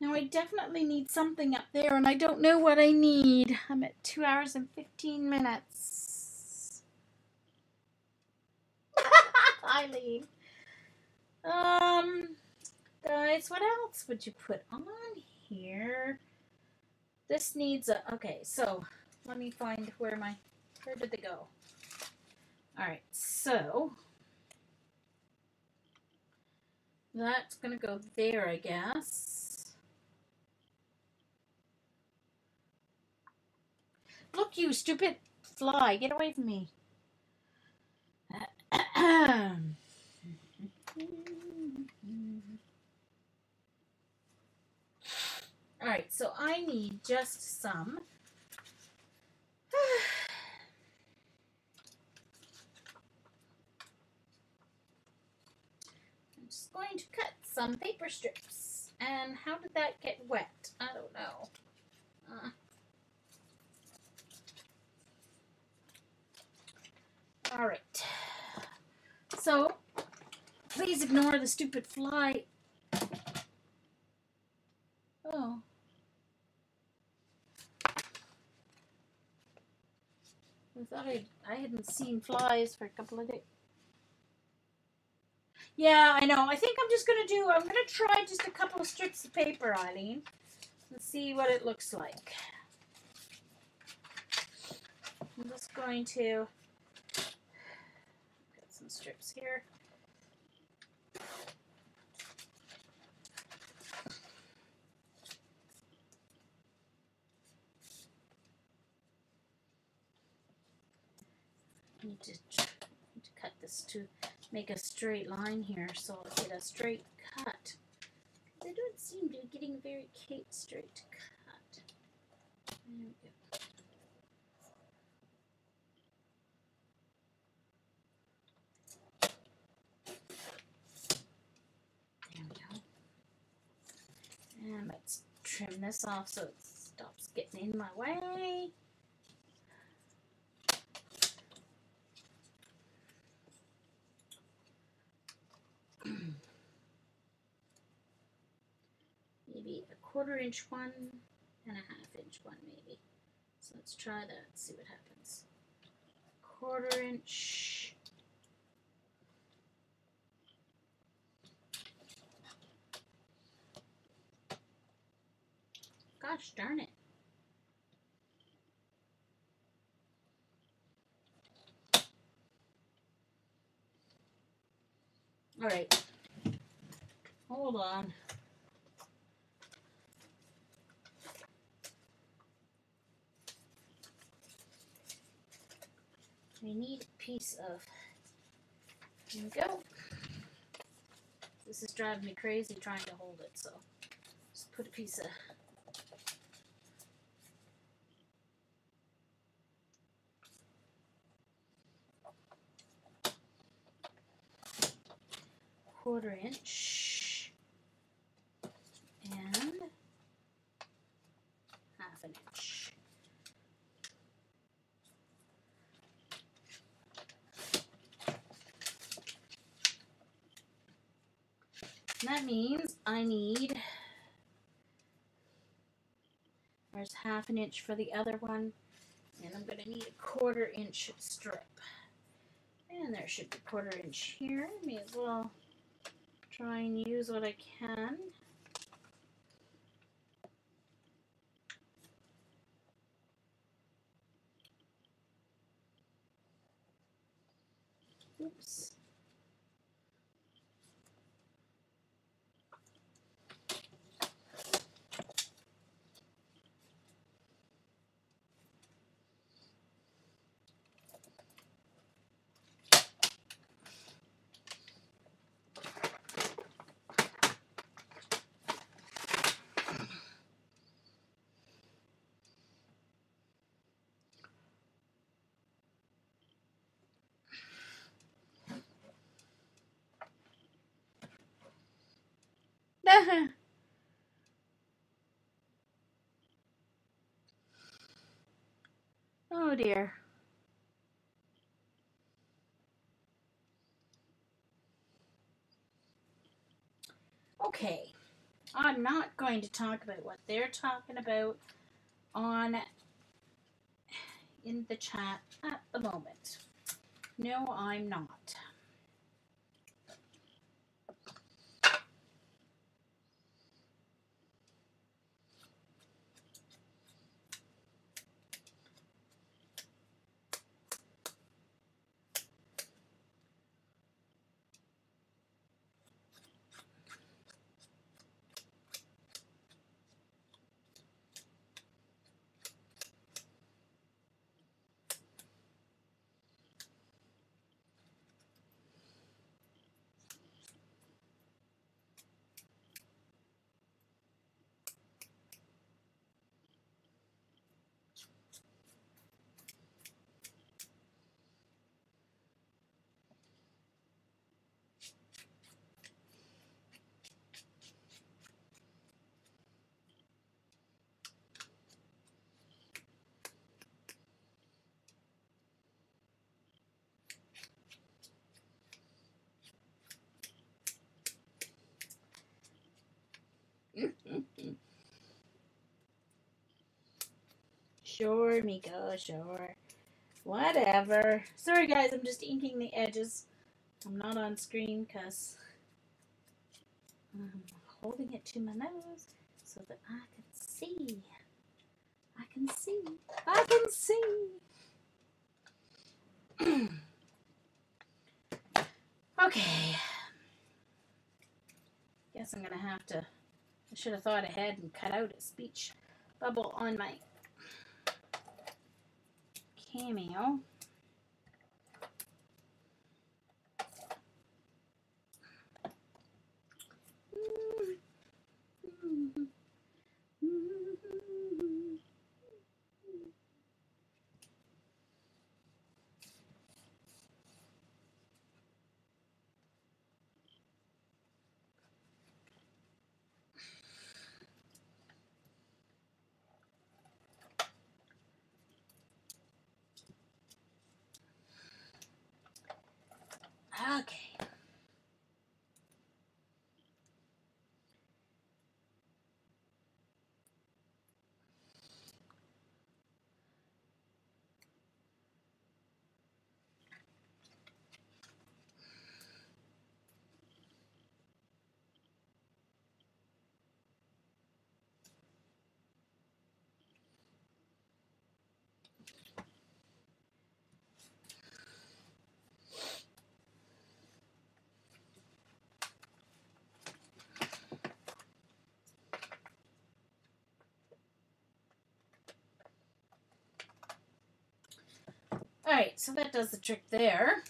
S1: Now I definitely need something up there, and I don't know what I need. I'm at 2 hours and 15 minutes. Eileen. Guys, what else would you put on here? This needs a, okay, so let me find where did they go? All right, so that's gonna go there, I guess. Look, you stupid fly, get away from me. All right, so I need just some. I'm just going to cut some paper strips. And how did that get wet? I don't know. All right. So, please ignore the stupid fly. Oh. I thought I hadn't seen flies for a couple of days. Yeah, I know. I think I'm going to try just a couple of strips of paper, Eileen, and see what it looks like. I'm just going to get some strips here. I need to cut this to make a straight line here so I'll get a straight cut. They don't seem to be getting very straight cut. There we go. There we go. And let's trim this off so it stops getting in my way. Maybe a 1/4 inch one and a 1/2 inch one, maybe. So let's try that, see what happens. 1/4 inch. Gosh darn it. All right. Hold on. We need a piece of, here we go. This is driving me crazy trying to hold it, so just put a piece of, quarter inch and 1/2 inch. And that means I need, there's 1/2 inch for the other one, and I'm going to need a 1/4 inch strip. And there should be 1/4 inch here. May as well try and use what I can. Oops. Oh dear. Okay, I'm not going to talk about what they're talking about on in the chat at the moment. No, I'm not. Sure, Miko, sure. Whatever. Sorry, guys, I'm just inking the edges. I'm not on screen because I'm holding it to my nose so that I can see. I can see. I can see. Okay. Guess I'm gonna have to. I should have thought ahead and cut out a speech bubble on my Cameo. Okay. Alright, so that does the trick there.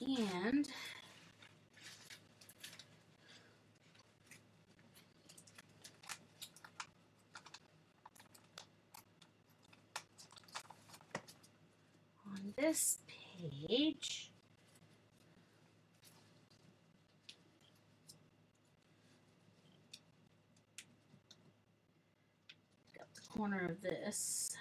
S1: And on this page, got the corner of this.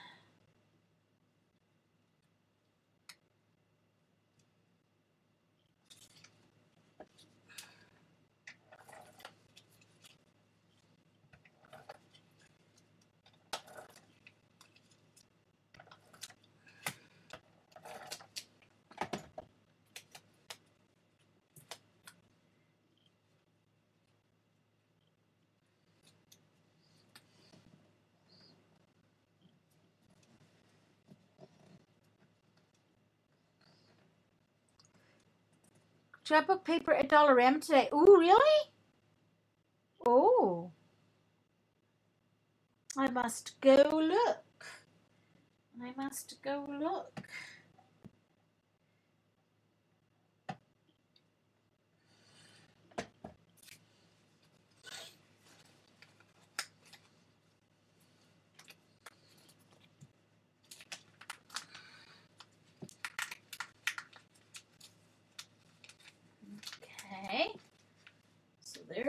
S1: Scrapbook paper at Dollarama today. Ooh, really? Oh. I must go look. I must go look.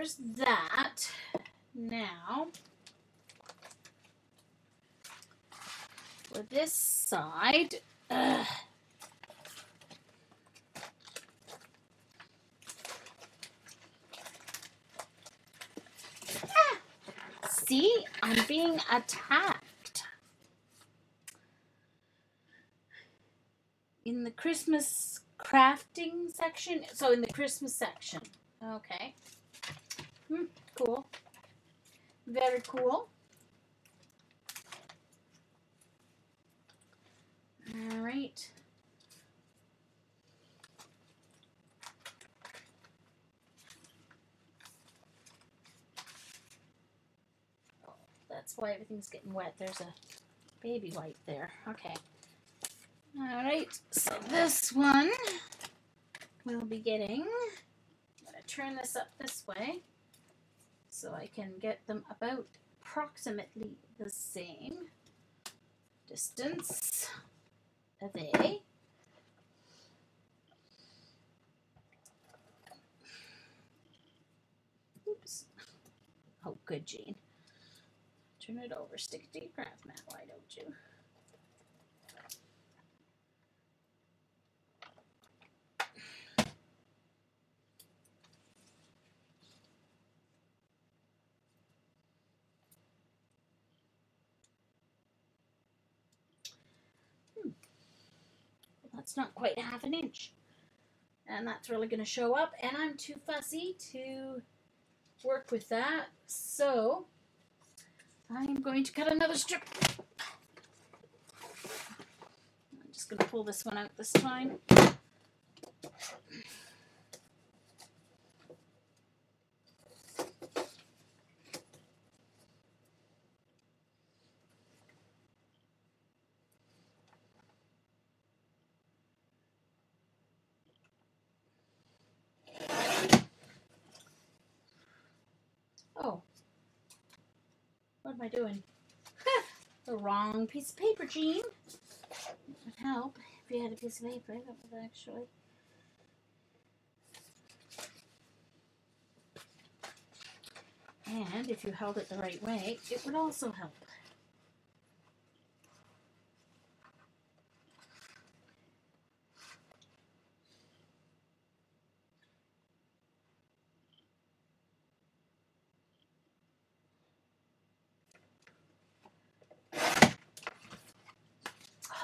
S1: there's that. Now, for this side, see, I'm being attacked. In the Christmas crafting section, so in the Christmas section. Okay. Cool. Very cool. All right. That's why everything's getting wet. There's a baby wipe there. Okay. All right. So this one we'll be getting. I'm going to turn this up this way so I can get them about approximately the same distance away. Oops. Oh, good, Jean. Turn it over. Stick it to your craft mat. Why don't you? That's not quite half an inch. And that's really going to show up. And I'm too fussy to work with that. So I'm going to cut another strip. I'm just going to pull this one out this time. Oh, what am I doing? The wrong piece of paper, Jean. It would help if you had a piece of paper that would actually. And if you held it the right way, it would also help.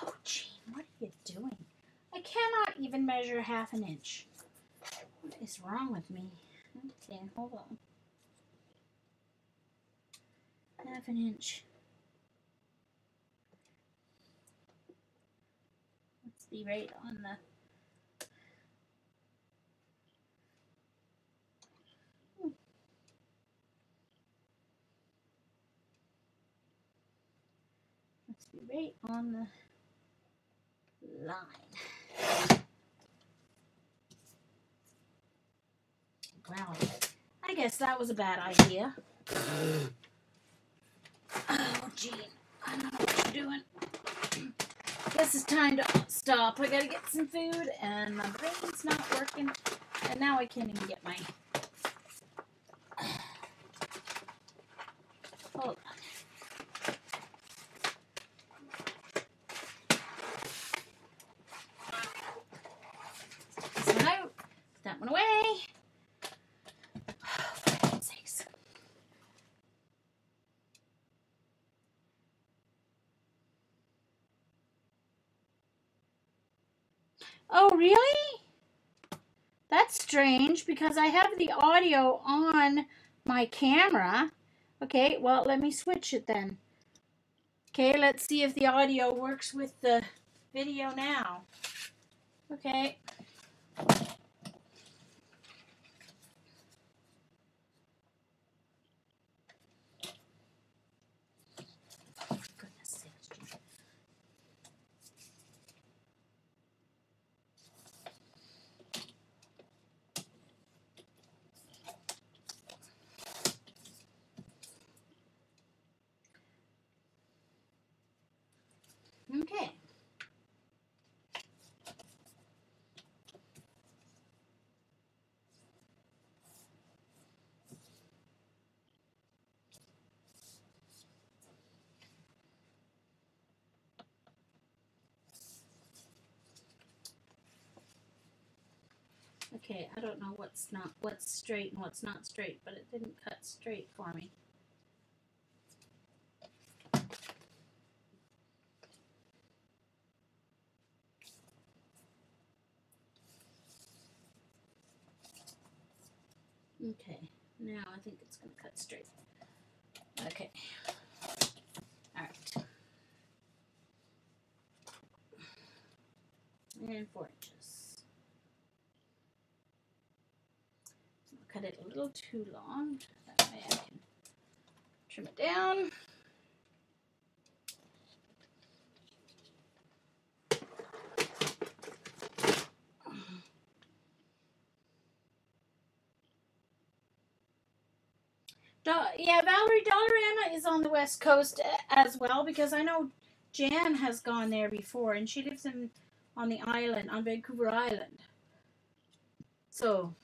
S1: Oh, Jean, what are you doing? I cannot even measure half an inch. What is wrong with me? Okay, hold on. Half an inch. Let's be right on the. Let's be right on the line. Wow. I guess that was a bad idea. Oh, Jean, I don't know what you're doing. Guess it's time to stop. I gotta get some food, and my brain's not working. And now I can't even get my. Hold on. This one out. Put that one away. Oh, for heaven's sakes. Oh, really? That's strange because I have the audio on my camera. Okay, well, let me switch it then. Okay, let's see if the audio works with the video now. Okay. Oh, for goodness sakes, Jean. Okay. Okay, I don't know what's straight and what's not straight, but it didn't cut straight for me. Okay, now I think it's going to cut straight. Okay. All right. And 4 inches. I'll cut it a little too long. That way I can trim it down. Yeah, Valerie Dollarama is on the West Coast as well, because I know Jan has gone there before, and she lives on the island, on Vancouver Island. So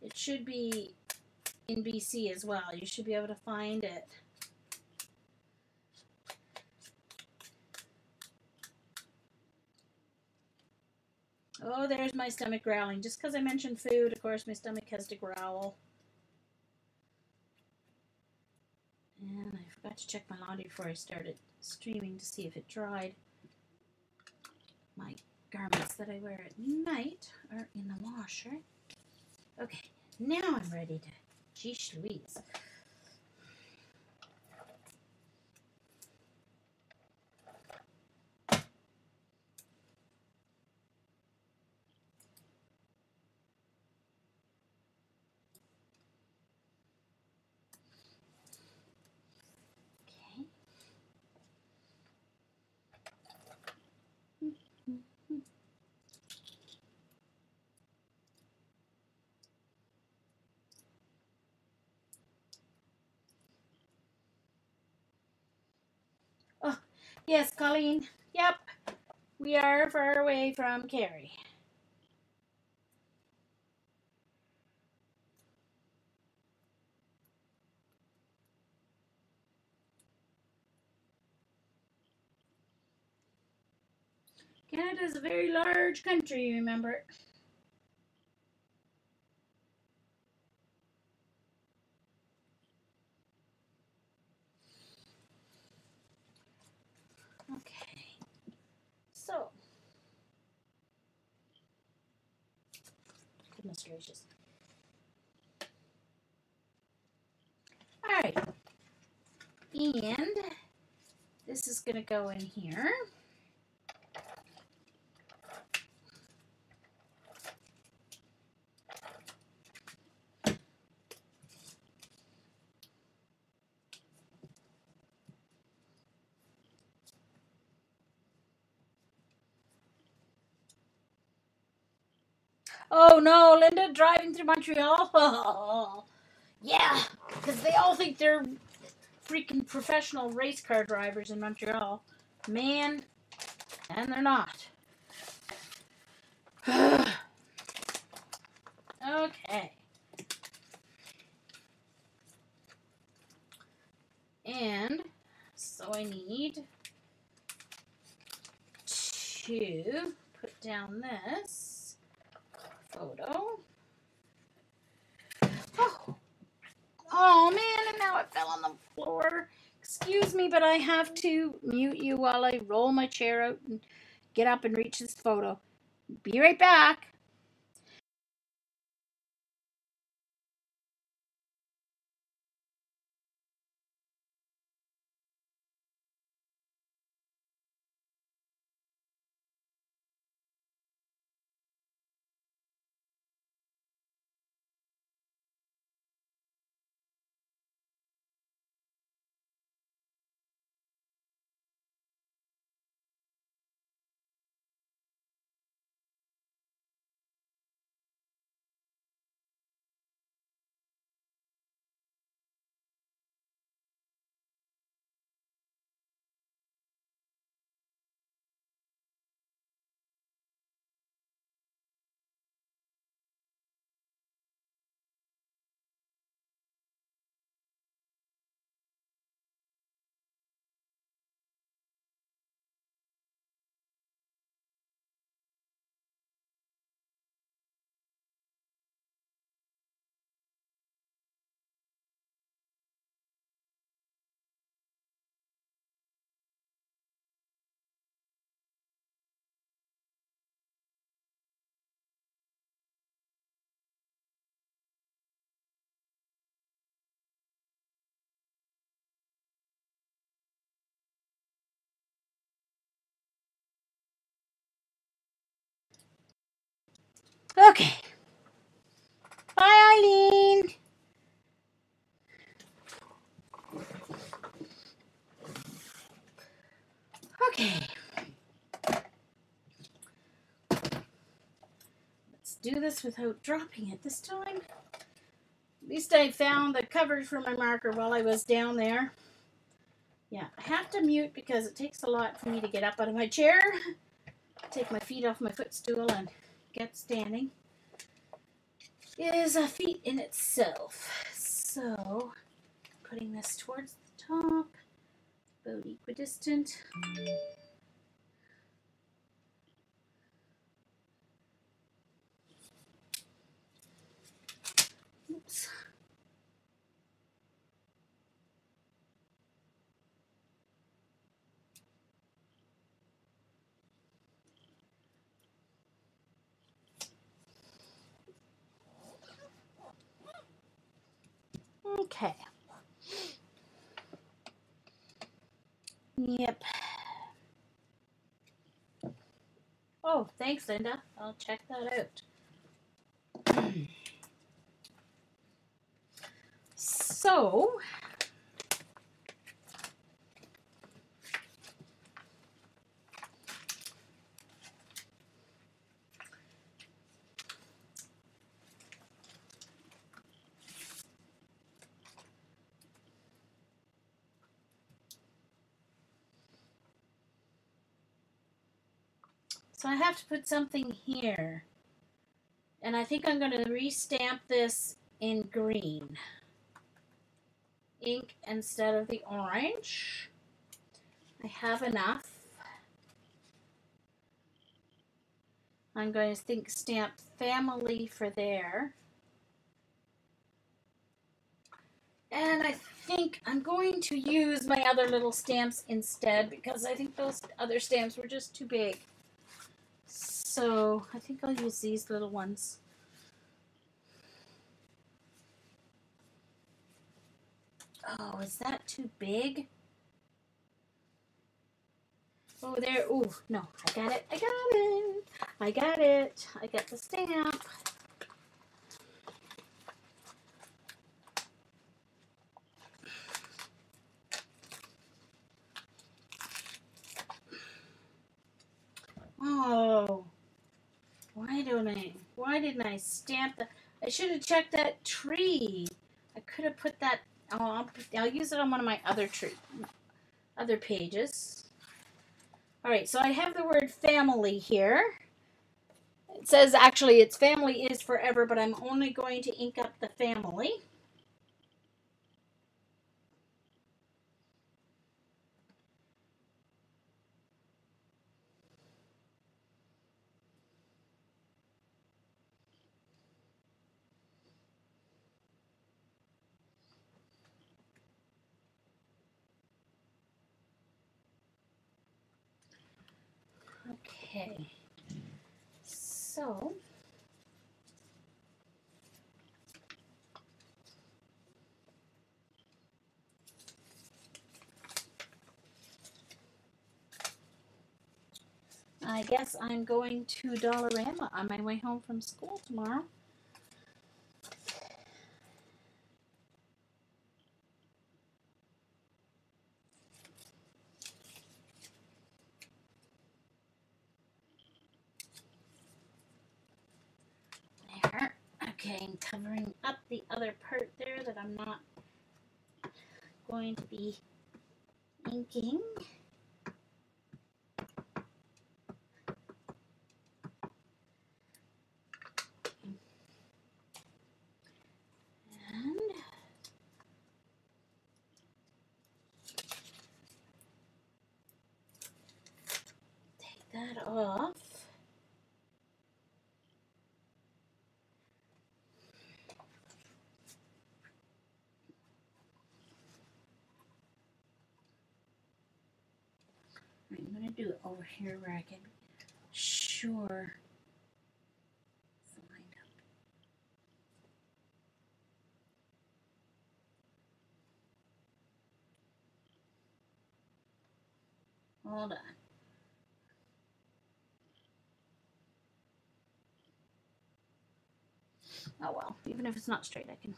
S1: it should be in BC as well. You should be able to find it. Oh, there's my stomach growling. Just because I mentioned food, of course, my stomach has to growl. And I forgot to check my laundry before I started streaming to see if it dried. My garments that I wear at night are in the washer. Okay, now I'm ready to... Geesh Louise. Oh, yes, Colleen. Yep, we are far away from Carrie. Canada is a very large country, remember? Okay. So, goodness gracious. All right. And this is going to go in here. Oh no, Linda driving through Montreal? Oh, yeah, because they all think they're freaking professional race car drivers in Montreal. Man, and they're not. Okay. And so I need to put down this photo. Oh man, and now it fell on the floor. Excuse me, but I have to mute you while I roll my chair out and get up and reach this photo. Be right back. Okay. Bye, Eileen. Okay. Let's do this without dropping it this time. At least I found the coverage for my marker while I was down there. Yeah, I have to mute because it takes a lot for me to get up out of my chair, take my feet off my footstool, and get standing. It is a feat in itself. So, putting this towards the top, about equidistant. Oops. Okay. Yep. Oh, thanks, Linda. I'll check that out. So, I have to put something here. And I think I'm going to restamp this in green ink instead of the orange. I have enough. I'm going to stamp family for there. And I think I'm going to use my other little stamps instead because I think those other stamps were just too big. So I think I'll use these little ones. Oh, is that too big? Oh, there. Oh, no. I got it. I got it. I got it. I got the stamp. Oh, why didn't I stamp that? I should have checked that tree. I could have put that, oh, I'll use it on one of my other pages. All right, so I have the word family here. It says actually it's family is forever, but I'm only going to ink up the family. Okay, so I guess I'm going to Dollarama on my way home from school tomorrow. There. Okay, I'm covering up the other part there that I'm not going to be inking. And take that off. I'm going to do it over here where I can sure find them. Hold on. Oh well, even if it's not straight, I can.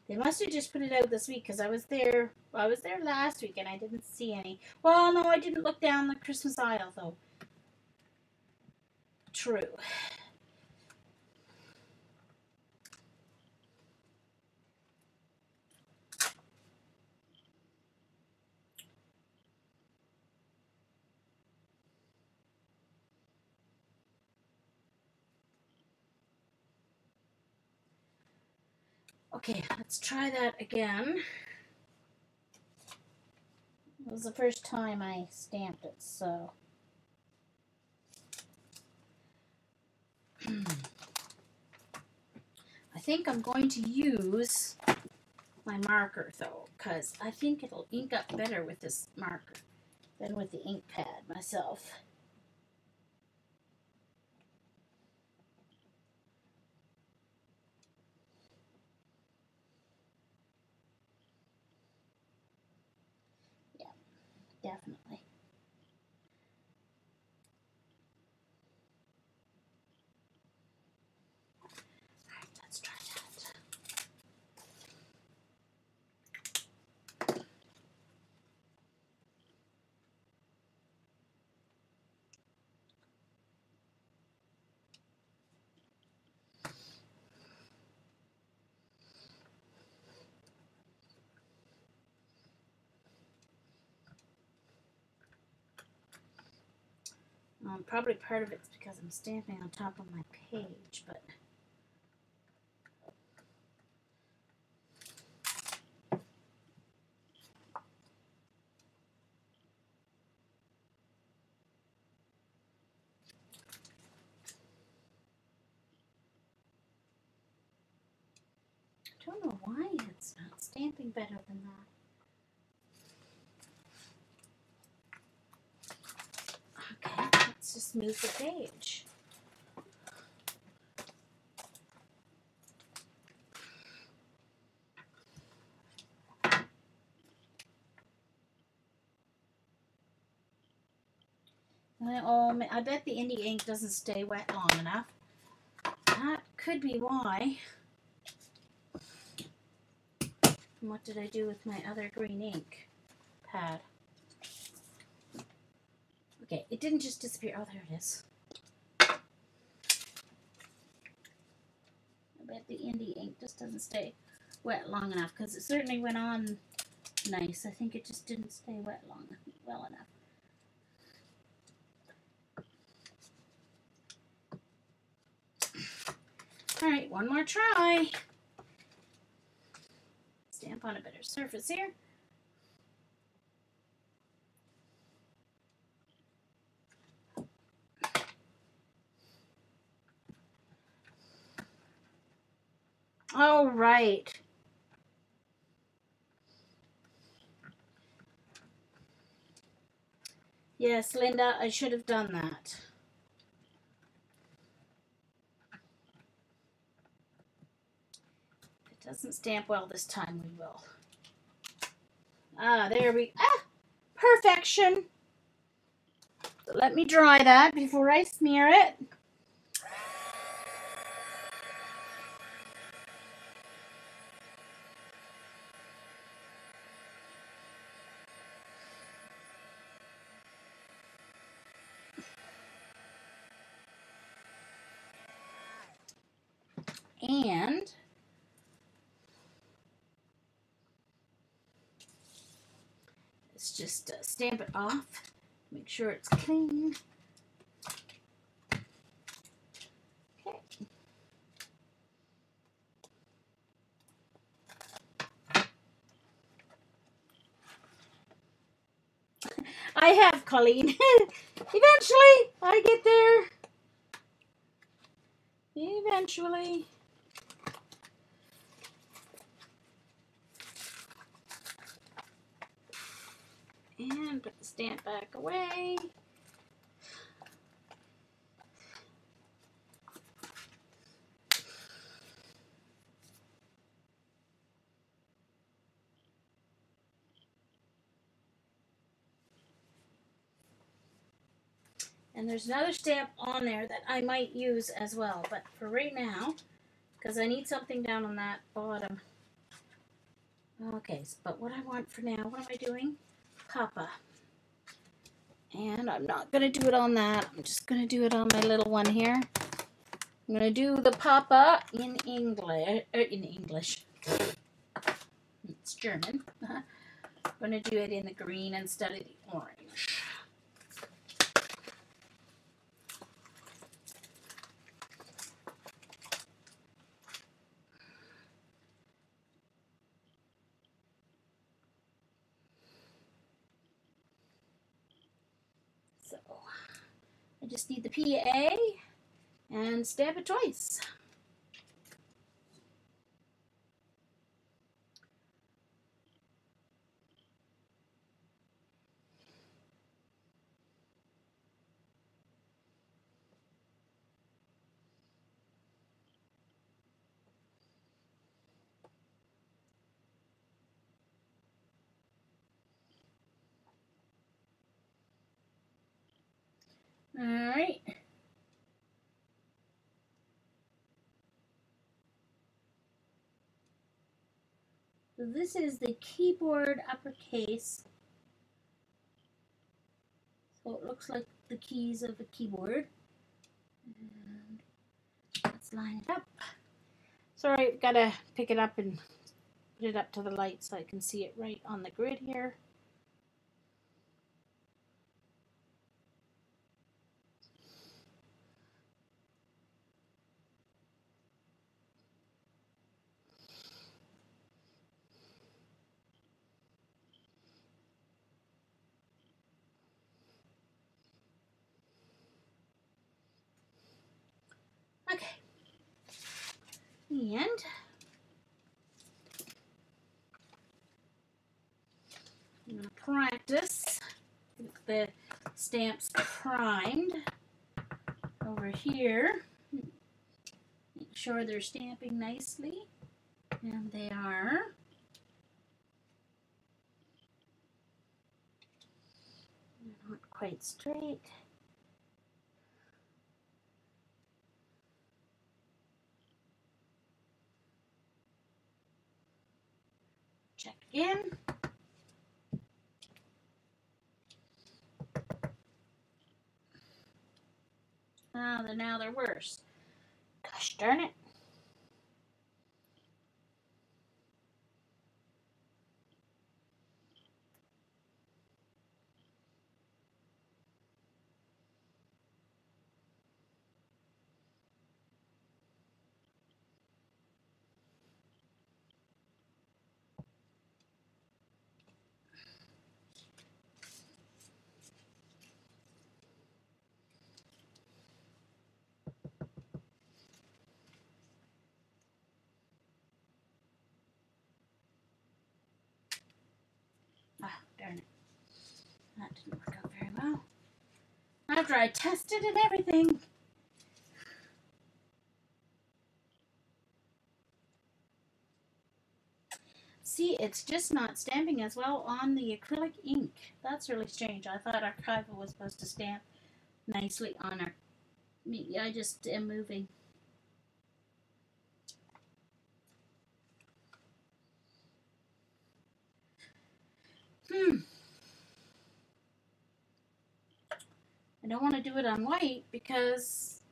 S1: They must have just put it out this week because I was there. I was there last week and I didn't see any. Well, no, I didn't look down the Christmas aisle though. True. Okay, let's try that again. It was the first time I stamped it, so. I think I'm going to use my marker though, because I think it'll ink up better with this marker than with the ink pad myself. Yeah, definitely. Alright, let's try that. Probably part of it's because I'm stamping on top of my page, but I don't know why it's not stamping better than that. Okay, let's just move the page. I bet the Indie ink doesn't stay wet long enough. That could be why. And what did I do with my other green ink pad? Okay, it didn't just disappear. Oh, there it is. I bet the Indie ink just doesn't stay wet long enough because it certainly went on nice. I think it just didn't stay wet well enough. All right, one more try. Stamp on a better surface here. All right. Yes, Linda, I should have done that. If it doesn't stamp well this time, we will. There we perfection. So let me dry that before I smear it. And let's just stamp it off. Make sure it's clean. Okay. I have, Colleen. Eventually, I get there. Eventually. And put the stamp back away. And there's another stamp on there that I might use as well. But for right now, because I need something down on that bottom. Okay, but what I want for now, what am I doing? Papa. And I'm not going to do it on that. I'm just going to do it on my little one here. I'm going to do the Papa in English. It's German. I'm going to do it in the green instead of the orange. So I just need the PA and stamp it twice. All right. So this is the keyboard uppercase. So it looks like the keys of the keyboard. And let's line it up. Sorry, I've got to pick it up and put it up to the light so I can see it right on the grid here. Okay. And I'm going to practice with the stamps primed over here. Make sure they're stamping nicely. And they are. They're not quite straight. Check again. Now they're worse. Gosh darn it. Ah, darn it. That didn't work out very well. After I tested and everything. See, it's just not stamping as well on the acrylic ink. That's really strange. I thought Archival was supposed to stamp nicely on our... Maybe I just am moving. I don't want to do it on white because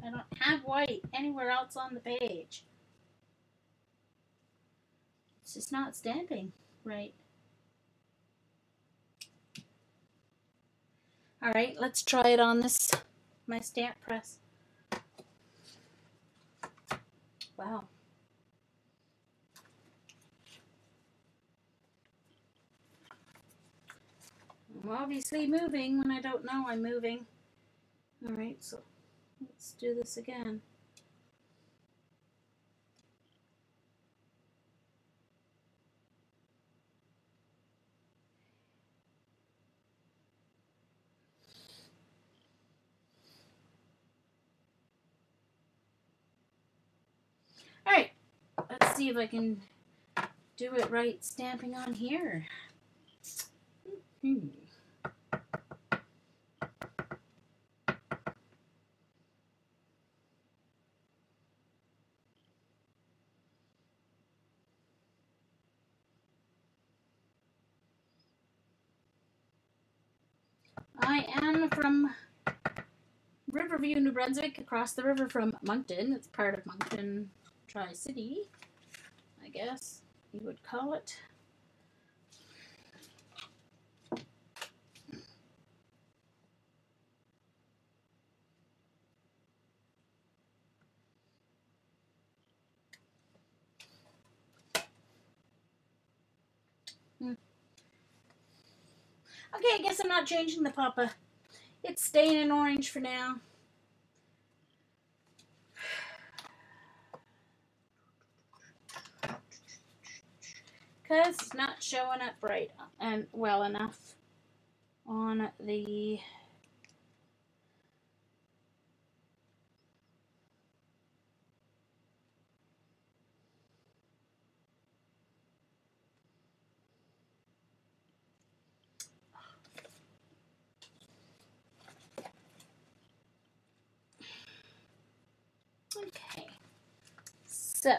S1: I don't have white anywhere else on the page. It's just not stamping right. All right, let's try it on this, my stamp press. Wow. I'm obviously moving when I don't know I'm moving. All right, so let's do this again. All right, let's see if I can do it right stamping on here. I am from Riverview, New Brunswick, across the river from Moncton. It's part of Moncton Tri-City, I guess you would call it. Okay, I guess I'm not changing the papa. It's staying in orange for now. Because it's not showing up right and well enough on the... Okay, so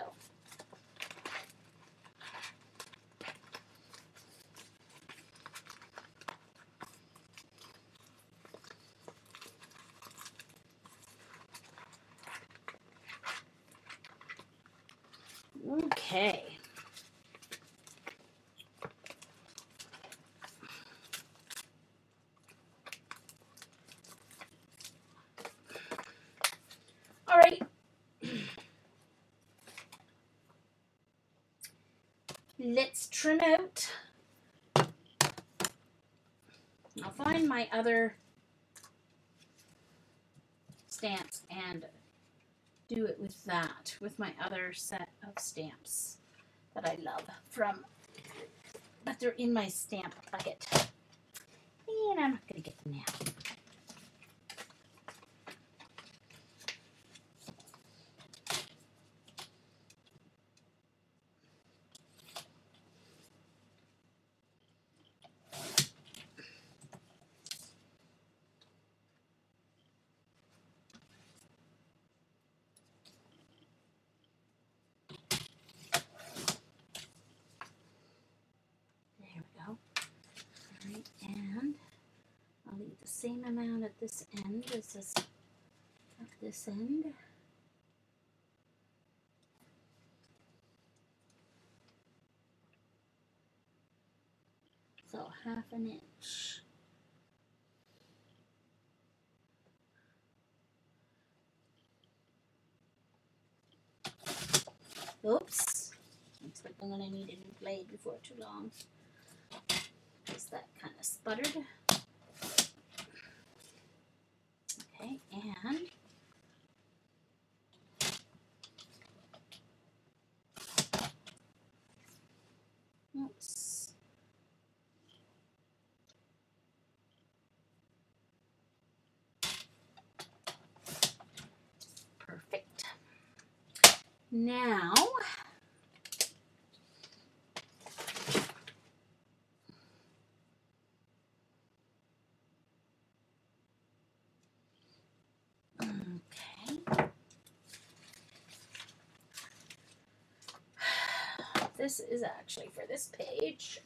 S1: okay. All right. Let's trim out. I'll find my other stamps and do it with that, with my other set of stamps that I love from, but they're in my stamp bucket. And I'm not going to get them now. Same amount at this end as this at this end. So 1/2 inch. Oops. Looks like I'm going to need a new blade before too long, because that kind of sputtered. Okay, and oops. Perfect. Now, this is actually for this page.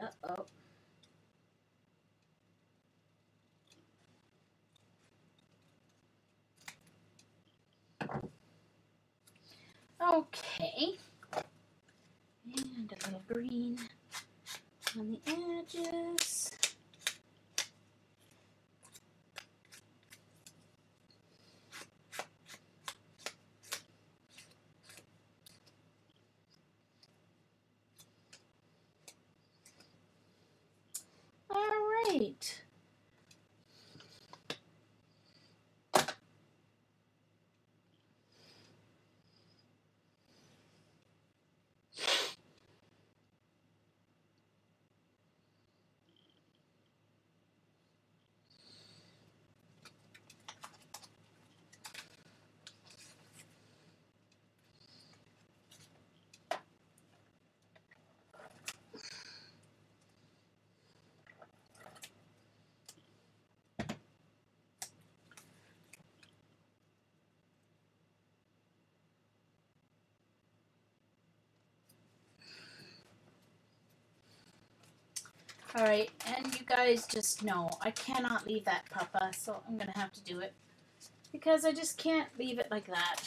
S1: Uh-oh. Okay. And a little green on the edges. All right. All right, and you guys just know I cannot leave that puppa, so I'm gonna have to do it because I just can't leave it like that.